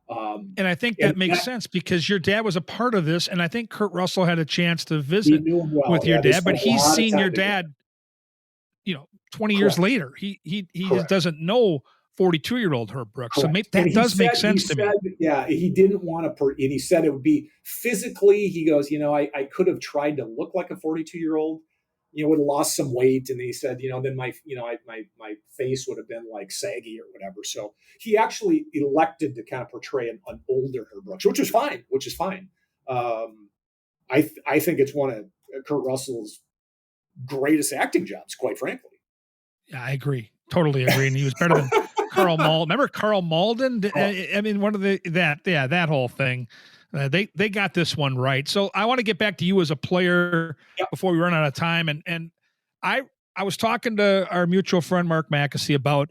And I think that makes sense because your dad was a part of this. And I think Kurt Russell had a chance to visit with your dad, but he's seen your dad, 20 years later. He just doesn't know 42-year-old Herb Brooks. So that does make sense to me. Yeah, he didn't want to, and he said it would be physically, he goes, I could have tried to look like a 42-year-old, would have lost some weight. And he said, then my face would have been like saggy or whatever. So he actually elected to kind of portray an older Herb Brooks, which is fine. I think it's one of Kurt Russell's greatest acting jobs, quite frankly. Yeah, I agree. Totally agree. And he was better than Carl Malden. Remember Carl Malden? I mean, one of that whole thing. They got this one right. So I want to get back to you as a player before we run out of time. And I was talking to our mutual friend Mark Mackesy about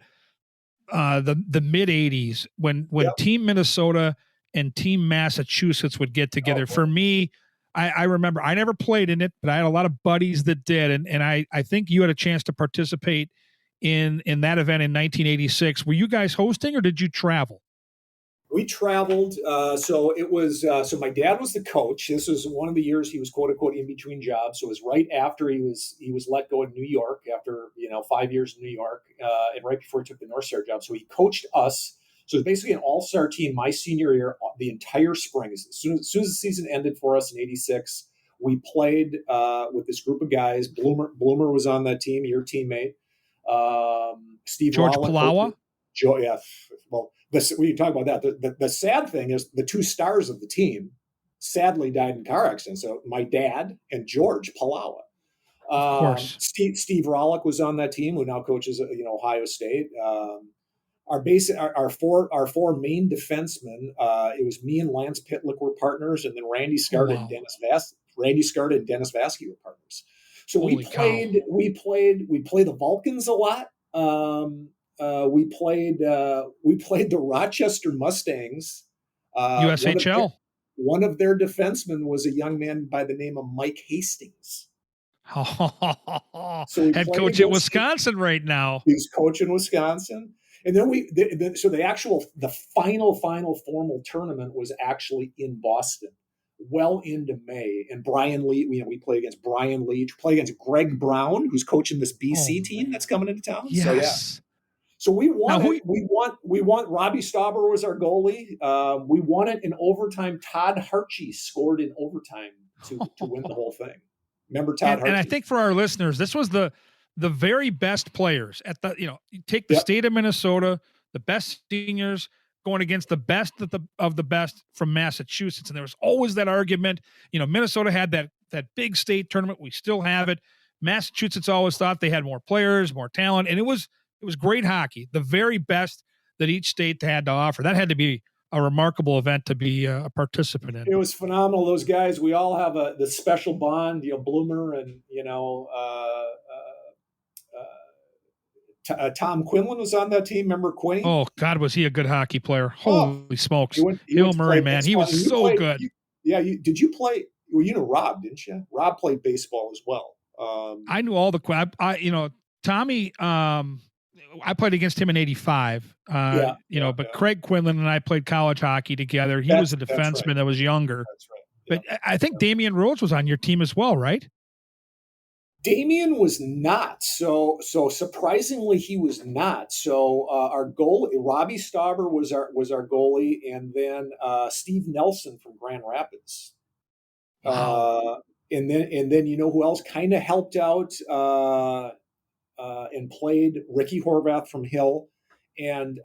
the mid '80s when Team Minnesota and Team Massachusetts would get together. For me, I remember I never played in it, but I had a lot of buddies that did, and I think you had a chance to participate in that event in 1986. Were you guys hosting or did you travel? We traveled. So it was, so my dad was the coach. This was one of the years he was quote unquote in between jobs. So it was right after he was let go in New York after, 5 years in New York, and right before he took the North Star job. So he coached us. So it was basically an all-star team my senior year, the entire spring. As soon as the season ended for us in 86, we played with this group of guys. Bloomer was on that team, your teammate. Steve George Rollick, Palawa. Yeah. Well, when you talk about that, the sad thing is the two stars of the team sadly died in car accidents. So my dad and George Palawa. Of course. Steve Rollick was on that team, who now coaches Ohio State. Our four main defensemen. It was me and Lance Pitlick were partners, and then Randy Scarta and Dennis Vasky were partners. So we played the Vulcans a lot. We played the Rochester Mustangs. USHL. One of their defensemen was a young man by the name of Mike Hastings. So head coach at Wisconsin right now. He's coaching Wisconsin. And then the final formal tournament was actually in Boston, well into May. And Brian Lee, we play against Brian Leach, play against Greg Brown, who's coaching this BC team that's coming into town. Yes. So yeah. So we won it. We won. Robbie Stauber was our goalie. We won it in overtime. Todd Harchie scored in overtime to win the whole thing. Remember Todd Harchie? And I think for our listeners, this was the the very best players at the, you take the Yep. state of Minnesota, the best seniors going against the best of the best from Massachusetts. And there was always that argument. Minnesota had that big state tournament. We still have it. Massachusetts always thought they had more players, more talent, and it was great hockey. The very best that each state had to offer. That had to be a remarkable event to be a participant in. It was phenomenal. Those guys, we all have the special bond. Bloomer and Tom Quinlan was on that team. Remember Quinny? Oh God, was he a good hockey player? Holy smokes! He Bill Murray, man, he was so good. Did you play? Well, you know Rob, didn't you? Rob played baseball as well. I knew all the Tommy. I played against him in '85. But Craig Quinlan and I played college hockey together. He was a defenseman that was younger. That's right. But I think Damian Rhodes was on your team as well, right? Damian was not. So surprisingly, he was not. So our goalie, Robbie Stauber, was our goalie, and then Steve Nelson from Grand Rapids. Wow. And then you know who else kind of helped out and played? Ricky Horvath from Hill, and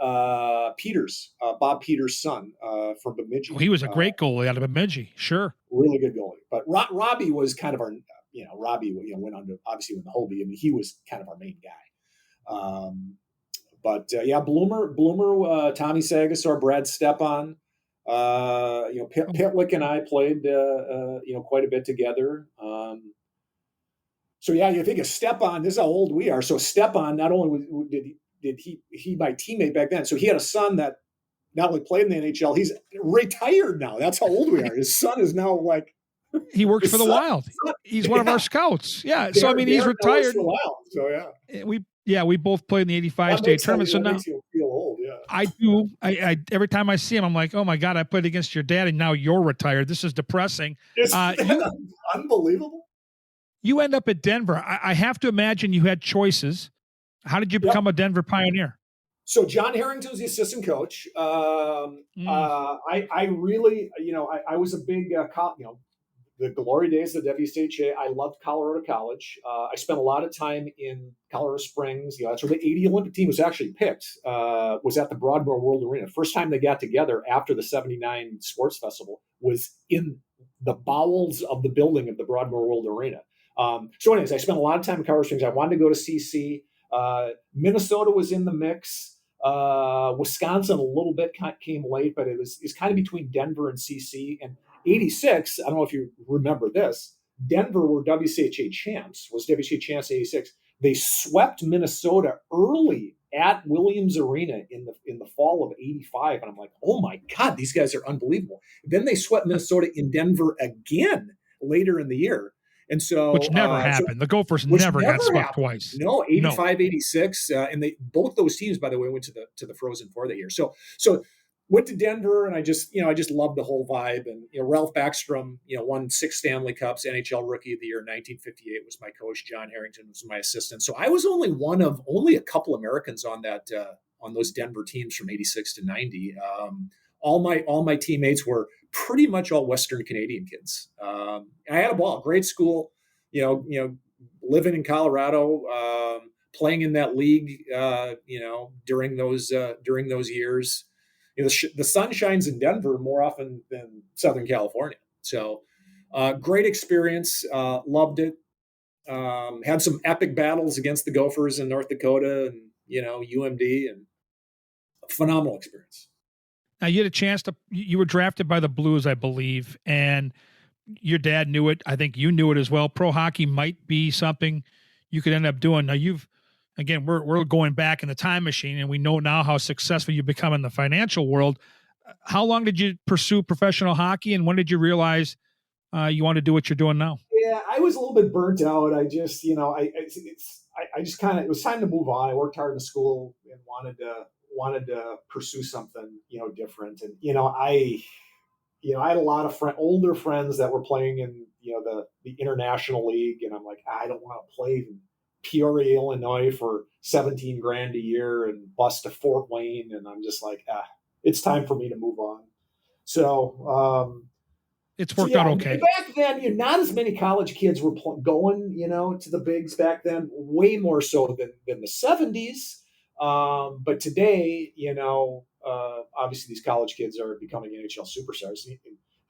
Peters, Bob Peters' son from Bemidji. Oh, he was a great goalie out of Bemidji. Sure, really good goalie. But Robbie was kind of our. Robbie, went on to obviously win the Hobie. I mean, he was kind of our main guy. Bloomer, Tommy Sagasor, Brad Stepan, Pitlick and I played, quite a bit together. You think of Stepan. This is how old we are. So Stepan, not only did he my teammate back then, so he had a son that not only played in the NHL, he's retired now. That's how old we are. His son is now like. He works for the Wild. He's one of our scouts. Yeah. So, I mean, he's retired. So, we both played in the 85 state tournament. So now feel old. Yeah. I do. I every time I see him, I'm like, oh my God, I played against your dad and now you're retired. This is depressing. Unbelievable. You end up at Denver. I have to imagine you had choices. How did you become a Denver Pioneer? So John Harrington was the assistant coach. I really, I was a big, the glory days of the WCHA. I loved Colorado College. I spent a lot of time in Colorado Springs. That's where the '80 Olympic team was actually picked. Was at the Broadmoor World Arena. First time they got together after the '79 Sports Festival was in the bowels of the building of the Broadmoor World Arena. Anyways, I spent a lot of time in Colorado Springs. I wanted to go to CC. Minnesota was in the mix. Wisconsin a little bit came late, but it's kind of between Denver and CC. And '86, I don't know if you remember this, Denver were WCHA champs, was WCHA champs in '86. They swept Minnesota early at Williams Arena in the fall of '85. And I'm like, oh my God, these guys are unbelievable. Then they swept Minnesota in Denver again later in the year. And so, which never happened. The Gophers never got swept twice. No, 85, 86. And both those teams, by the way, went to the Frozen Four that year. So went to Denver, and I just loved the whole vibe. And Ralph Backstrom, won 6 Stanley Cups, NHL Rookie of the Year, 1958 was my coach. John Harrington was my assistant. So I was only a couple Americans on that on those Denver teams from '86 to '90. All my teammates were pretty much all Western Canadian kids. I had a ball, great school. Living in Colorado, playing in that league. During those years. The sun shines in Denver more often than Southern California. So great experience. Loved it. Had some epic battles against the Gophers in North Dakota and, UMD, and phenomenal experience. Now you had a chance you were drafted by the Blues, I believe, and your dad knew it. I think you knew it as well. Pro hockey might be something you could end up doing. Now we're going back in the time machine, and we know now how successful you've become in the financial world. How long did you pursue professional hockey, and when did you realize you want to do what you're doing now? Yeah, I was a little bit burnt out. I just, it was time to move on. I worked hard in school and wanted to pursue something, different. And, I had a lot of older friends that were playing in, the international league. And I'm like, I don't want to play in Peoria, Illinois for $17,000 a year and bus to Fort Wayne. And I'm just like, it's time for me to move on. So, It's So worked out yeah, okay. back then, not as many college kids were going, to the bigs back then. Way more so than the '70s. But today, obviously these college kids are becoming NHL superstars.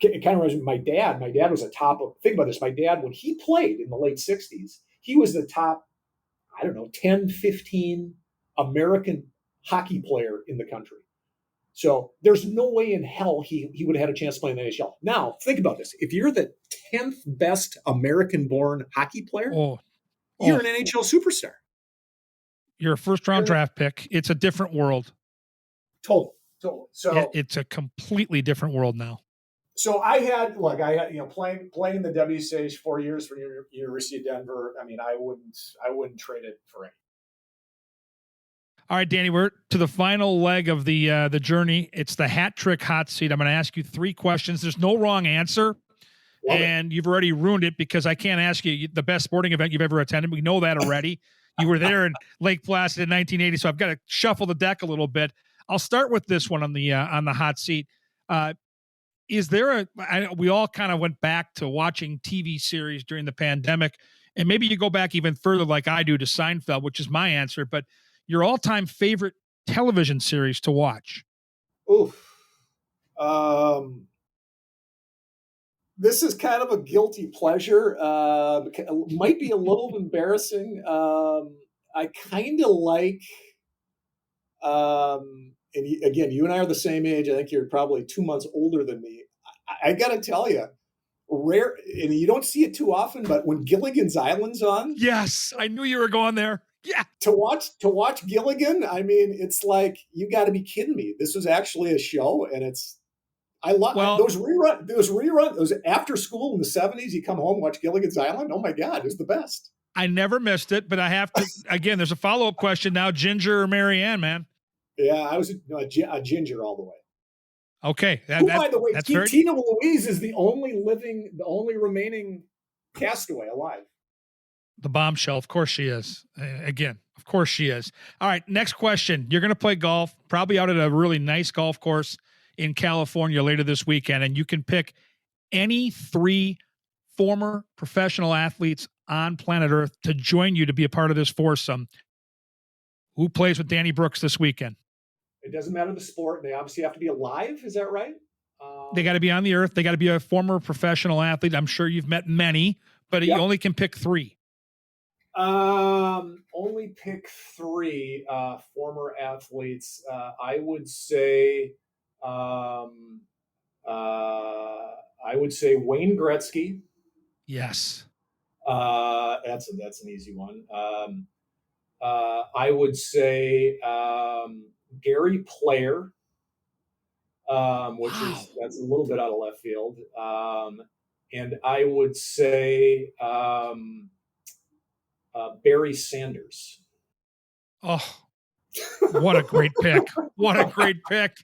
It kind of reminds me of my dad. My dad was a top of. Think about this. My dad, when he played in the late '60s, he was the top, I don't know, 10, 15 American hockey player in the country. So there's no way in hell he would have had a chance to play in the NHL. Now, think about this. If you're the 10th best American-born hockey player, you're an NHL superstar. You're a first-round draft pick. It's a different world. Totally. So it's a completely different world now. So I had playing in the WCH 4 years for University of Denver. I mean, I wouldn't trade it for any. All right, Danny, we're to the final leg of the journey. It's the hat trick hot seat. I'm going to ask you 3 questions. There's no wrong answer, and you've already ruined it because I can't ask you the best sporting event you've ever attended. We know that already. You were there in Lake Placid in 1980, so I've got to shuffle the deck a little bit. I'll start with this one on the hot seat. Is there we all kind of went back to watching TV series during the pandemic, and maybe you go back even further like I do to Seinfeld, which is my answer, but your all-time favorite television series to watch? Oof. This is kind of a guilty pleasure. Might be a little embarrassing. I kind of like, and again, you and I are the same age. I think you're probably 2 months older than me. I got to tell you, rare, and you don't see it too often, but when Gilligan's Island's on. Yes, I knew you were going there. Yeah. To watch Gilligan, I mean, it's like, you got to be kidding me. This was actually a show, and I love those reruns, those after school in the '70s. You come home, watch Gilligan's Island. Oh my God, it's the best. I never missed it, but I have to, again, there's a follow-up question now, Ginger or Marianne, man? Yeah, I was a Ginger all the way. Okay. By the way, Tina Louise is the only remaining castaway alive. The bombshell. Of course she is. Again, of course she is. All right, next question. You're going to play golf, probably out at a really nice golf course in California later this weekend, and you can pick any 3 former professional athletes on planet Earth to join you to be a part of this foursome. Who plays with Danny Brooks this weekend? It doesn't matter the sport. They obviously have to be alive. Is that right? They got to be on the earth. They got to be a former professional athlete. I'm sure you've met many, but you only can pick 3. Only pick 3 former athletes. I would say Wayne Gretzky. Yes. That's an easy one. I would say Gary Player, that's a little bit out of left field. And I would say Barry Sanders. Oh, what a great pick. What a great pick.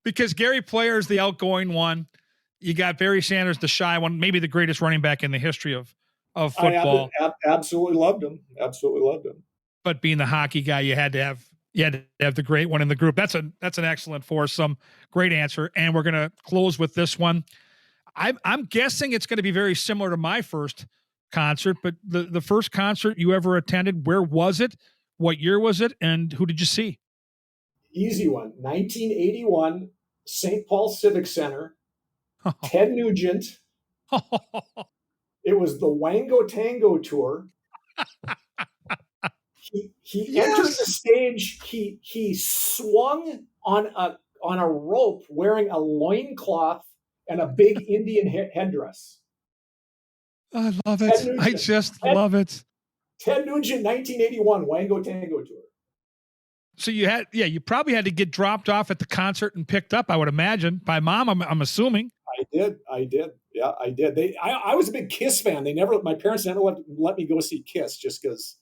Because Gary Player is the outgoing one. You got Barry Sanders, the shy one, maybe the greatest running back in the history of football. I absolutely loved him. But being the hockey guy, you had to have the great one in the group. That's an excellent foursome. Great answer. And we're going to close with this one. I'm guessing it's going to be very similar to my first concert, but the first concert you ever attended, where was it? What year was it? And who did you see? Easy one. 1981, St. Paul Civic Center. Ted Nugent. It was the Wango Tango tour. He entered the stage. He swung on a rope wearing a loincloth and a big Indian headdress. I love it. I just love it. Ted Nugent, 1981, Wango Tango tour. So you probably had to get dropped off at the concert and picked up, I would imagine, by mom, I'm assuming. I did. Yeah, I did. I was a big Kiss fan. My parents never let me go see Kiss just because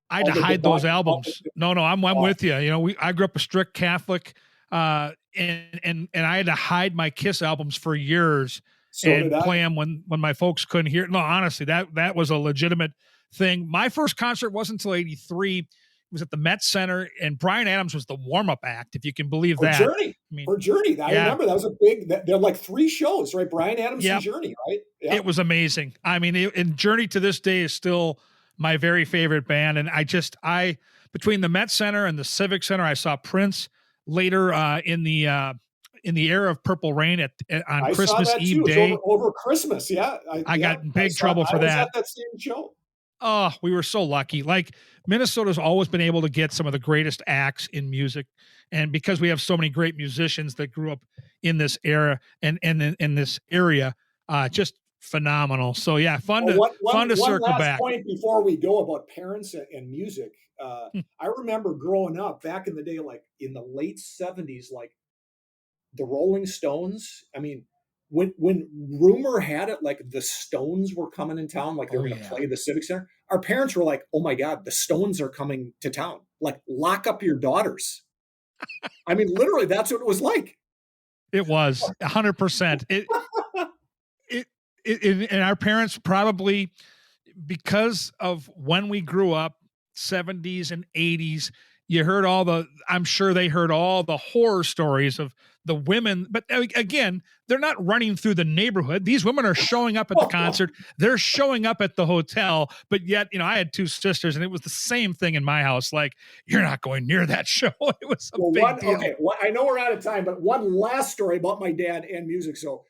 I had to hide those albums. No, I'm with you. I grew up a strict Catholic, and I had to hide my Kiss albums for years and play them when my folks couldn't hear it. No, honestly, that was a legitimate thing. My first concert wasn't until '83. was at the Met Center, and Bryan Adams was the warm-up act, if you can believe For that. Journey. I mean, For Journey. I remember that was a big, they're like 3 shows, right? Bryan Adams and Journey, right? Yep. It was amazing. I mean, and Journey to this day is still my very favorite band. And I between the Met Center and the Civic Center, I saw Prince later in the era of Purple Rain on Christmas Eve day. Over Christmas, yeah. I got in big trouble for that. I was at that same show. Oh, we were so lucky. Like, Minnesota's always been able to get some of the greatest acts in music. And because we have so many great musicians that grew up in this era and in this area, just phenomenal. So yeah, fun to circle back. One last point before we go about parents and music. I remember growing up back in the day, like in the late 70s, like the Rolling Stones. I mean, when rumor had it, like the Stones were coming in town, like they were going to play the Civic Center, our parents were like, oh my God, the Stones are coming to town. Like, lock up your daughters. I mean, literally, that's what it was like. It was 100%. And our parents probably, because of when we grew up, 70s and 80s, I'm sure they heard all the horror stories of the women, but again, they're not running through the neighborhood. These women are showing up at the concert. They're showing up at the hotel, but yet, I had 2 sisters and it was the same thing in my house. Like, you're not going near that show. It was a big deal. Okay. Well, I know we're out of time, but one last story about my dad and music. So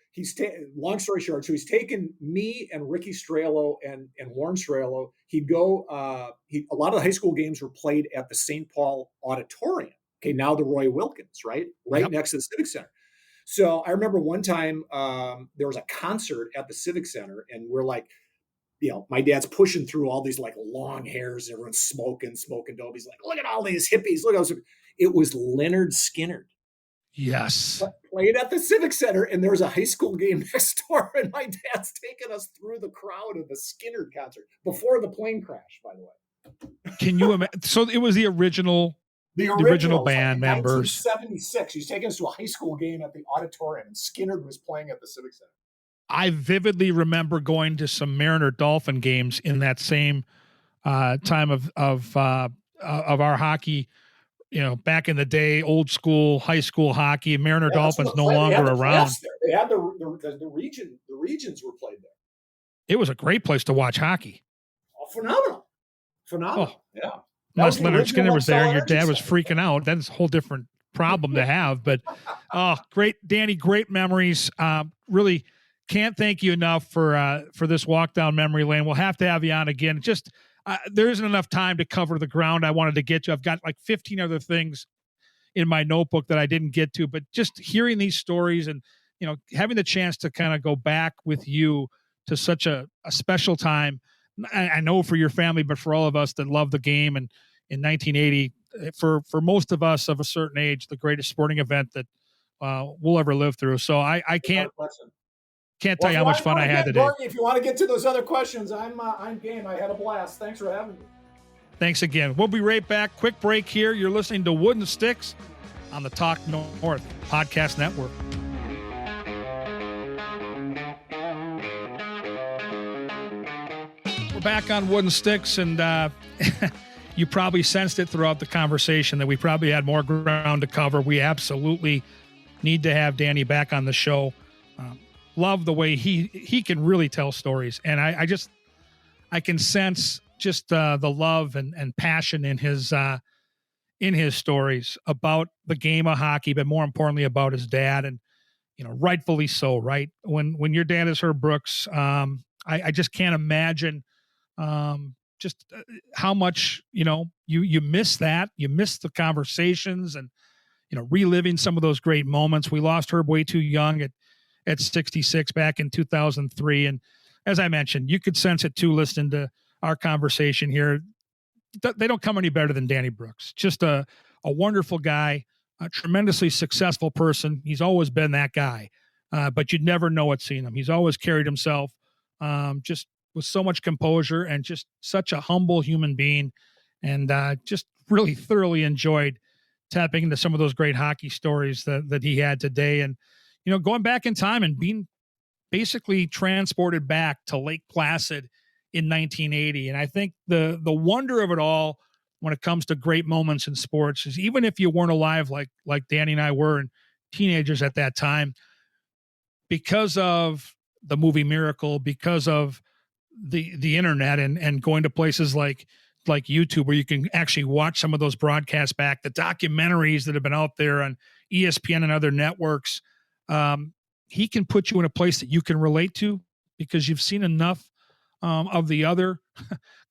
long story short, so he's taken me and Ricky Strelo and Warren Strelo. He'd go, a lot of the high school games were played at the St. Paul Auditorium. Okay, now the Roy Wilkins, right next to the Civic Center. So I remember one time there was a concert at the Civic Center, and we're like, my dad's pushing through all these like long hairs, and everyone's smoking dope. He's like, look at all these hippies. Look at those. It was Leonard Skinner. Yes. Played at the Civic Center, and there's a high school game next door, and my dad's taking us through the crowd of the Skinner concert before the plane crash, by the way. Can you imagine? So it was the original band members. 1976. He's taking us to a high school game at the auditorium, and Skinner was playing at the Civic Center. I vividly remember going to some Mariner Dolphin games in that same time of our hockey. Back in the day, old school high school hockey. Mariner Dolphins no longer around. They had the region. The regions were played there. It was a great place to watch hockey. Oh, phenomenal! Oh, yeah. Unless Leonard Skinner was there and your dad was freaking out, that's a whole different problem to have. But great, Danny, great memories. Really can't thank you enough for this walk down memory lane. We'll have to have you on again. Just there isn't enough time to cover the ground I wanted to get to. I've got like 15 other things in my notebook that I didn't get to, but just hearing these stories and having the chance to kind of go back with you to such a special time. I know for your family, but for all of us that love the game, and in 1980, for most of us of a certain age, the greatest sporting event that we'll ever live through. So I can't tell you how much fun I had today. If you want to get to those other questions, I'm game. I had a blast. Thanks for having me. Thanks again. We'll be right back. Quick break here. You're listening to Wooden Sticks on the Talk North Podcast Network. We're back on Wooden Sticks, and you probably sensed it throughout the conversation that we probably had more ground to cover. We absolutely need to have Danny back on the show. Love the way he can really tell stories, and I can sense just the love and passion in his stories about the game of hockey, but more importantly about his dad, and rightfully so. Right when your dad is Herb Brooks, I just can't imagine just how much you miss that. You miss the conversations and reliving some of those great moments. We lost Herb way too young at 66 back in 2003, and as I mentioned, you could sense it too listening to our conversation here. They don't come any better than Danny Brooks. Just a wonderful guy, a tremendously successful person. He's always been that guy, but you'd never know it seeing him. He's always carried himself just with so much composure and just such a humble human being, and just really thoroughly enjoyed tapping into some of those great hockey stories that he had today. And, going back in time and being basically transported back to Lake Placid in 1980. And I think the wonder of it all when it comes to great moments in sports is even if you weren't alive like Danny and I were and teenagers at that time, because of the movie Miracle, because of the internet and going to places like YouTube where you can actually watch some of those broadcasts back, the documentaries that have been out there on ESPN and other networks, he can put you in a place that you can relate to because you've seen enough of the other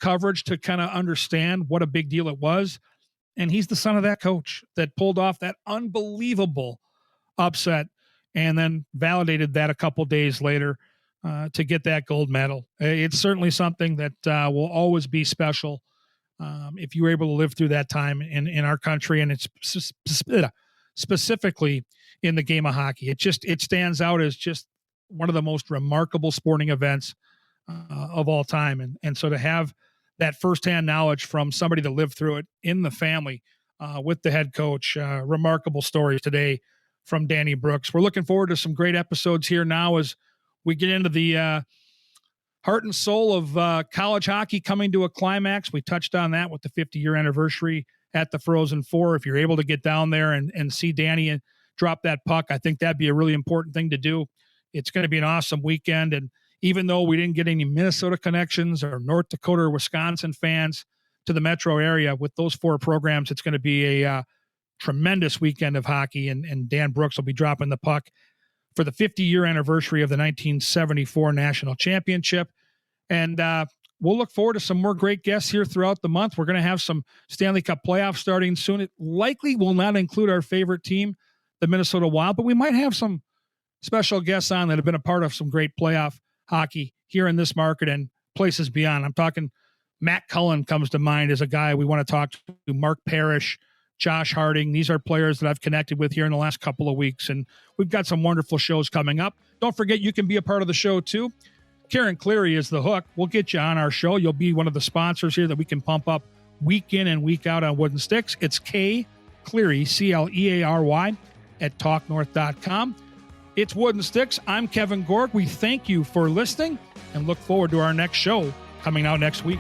coverage to kind of understand what a big deal it was. And he's the son of that coach that pulled off that unbelievable upset and then validated that a couple days later to get that gold medal. It's certainly something that will always be special if you were able to live through that time in our country, and it's specifically in the game of hockey. It stands out as just one of the most remarkable sporting events of all time. And so to have that firsthand knowledge from somebody that lived through it in the family with the head coach, remarkable story today from Danny Brooks. We're looking forward to some great episodes here now as we get into the heart and soul of college hockey coming to a climax. We touched on that with the 50-year anniversary at the Frozen Four. If you're able to get down there and see Danny and drop that puck, I think that'd be a really important thing to do. It's going to be an awesome weekend. And even though we didn't get any Minnesota connections or North Dakota or Wisconsin fans to the metro area with those four programs, it's going to be a tremendous weekend of hockey. And Dan Brooks will be dropping the puck for the 50-year anniversary of the 1974 National Championship. And we'll look forward to some more great guests here throughout the month. We're going to have some Stanley Cup playoffs starting soon. It likely will not include our favorite team, the Minnesota Wild, but we might have some special guests on that have been a part of some great playoff hockey here in this market and places beyond. I'm talking Matt Cullen comes to mind as a guy we want to talk to, Mark Parrish, Josh Harding. These are players that I've connected with here in the last couple of weeks, and we've got some wonderful shows coming up. Don't forget, you can be a part of the show too. Karen Cleary is the hook. We'll get you on our show. You'll be one of the sponsors here that we can pump up week in and week out on Wooden Sticks. It's K Cleary, Cleary, at talknorth.com. It's Wooden Sticks. I'm Kevin Gork. We thank you for listening and look forward to our next show coming out next week.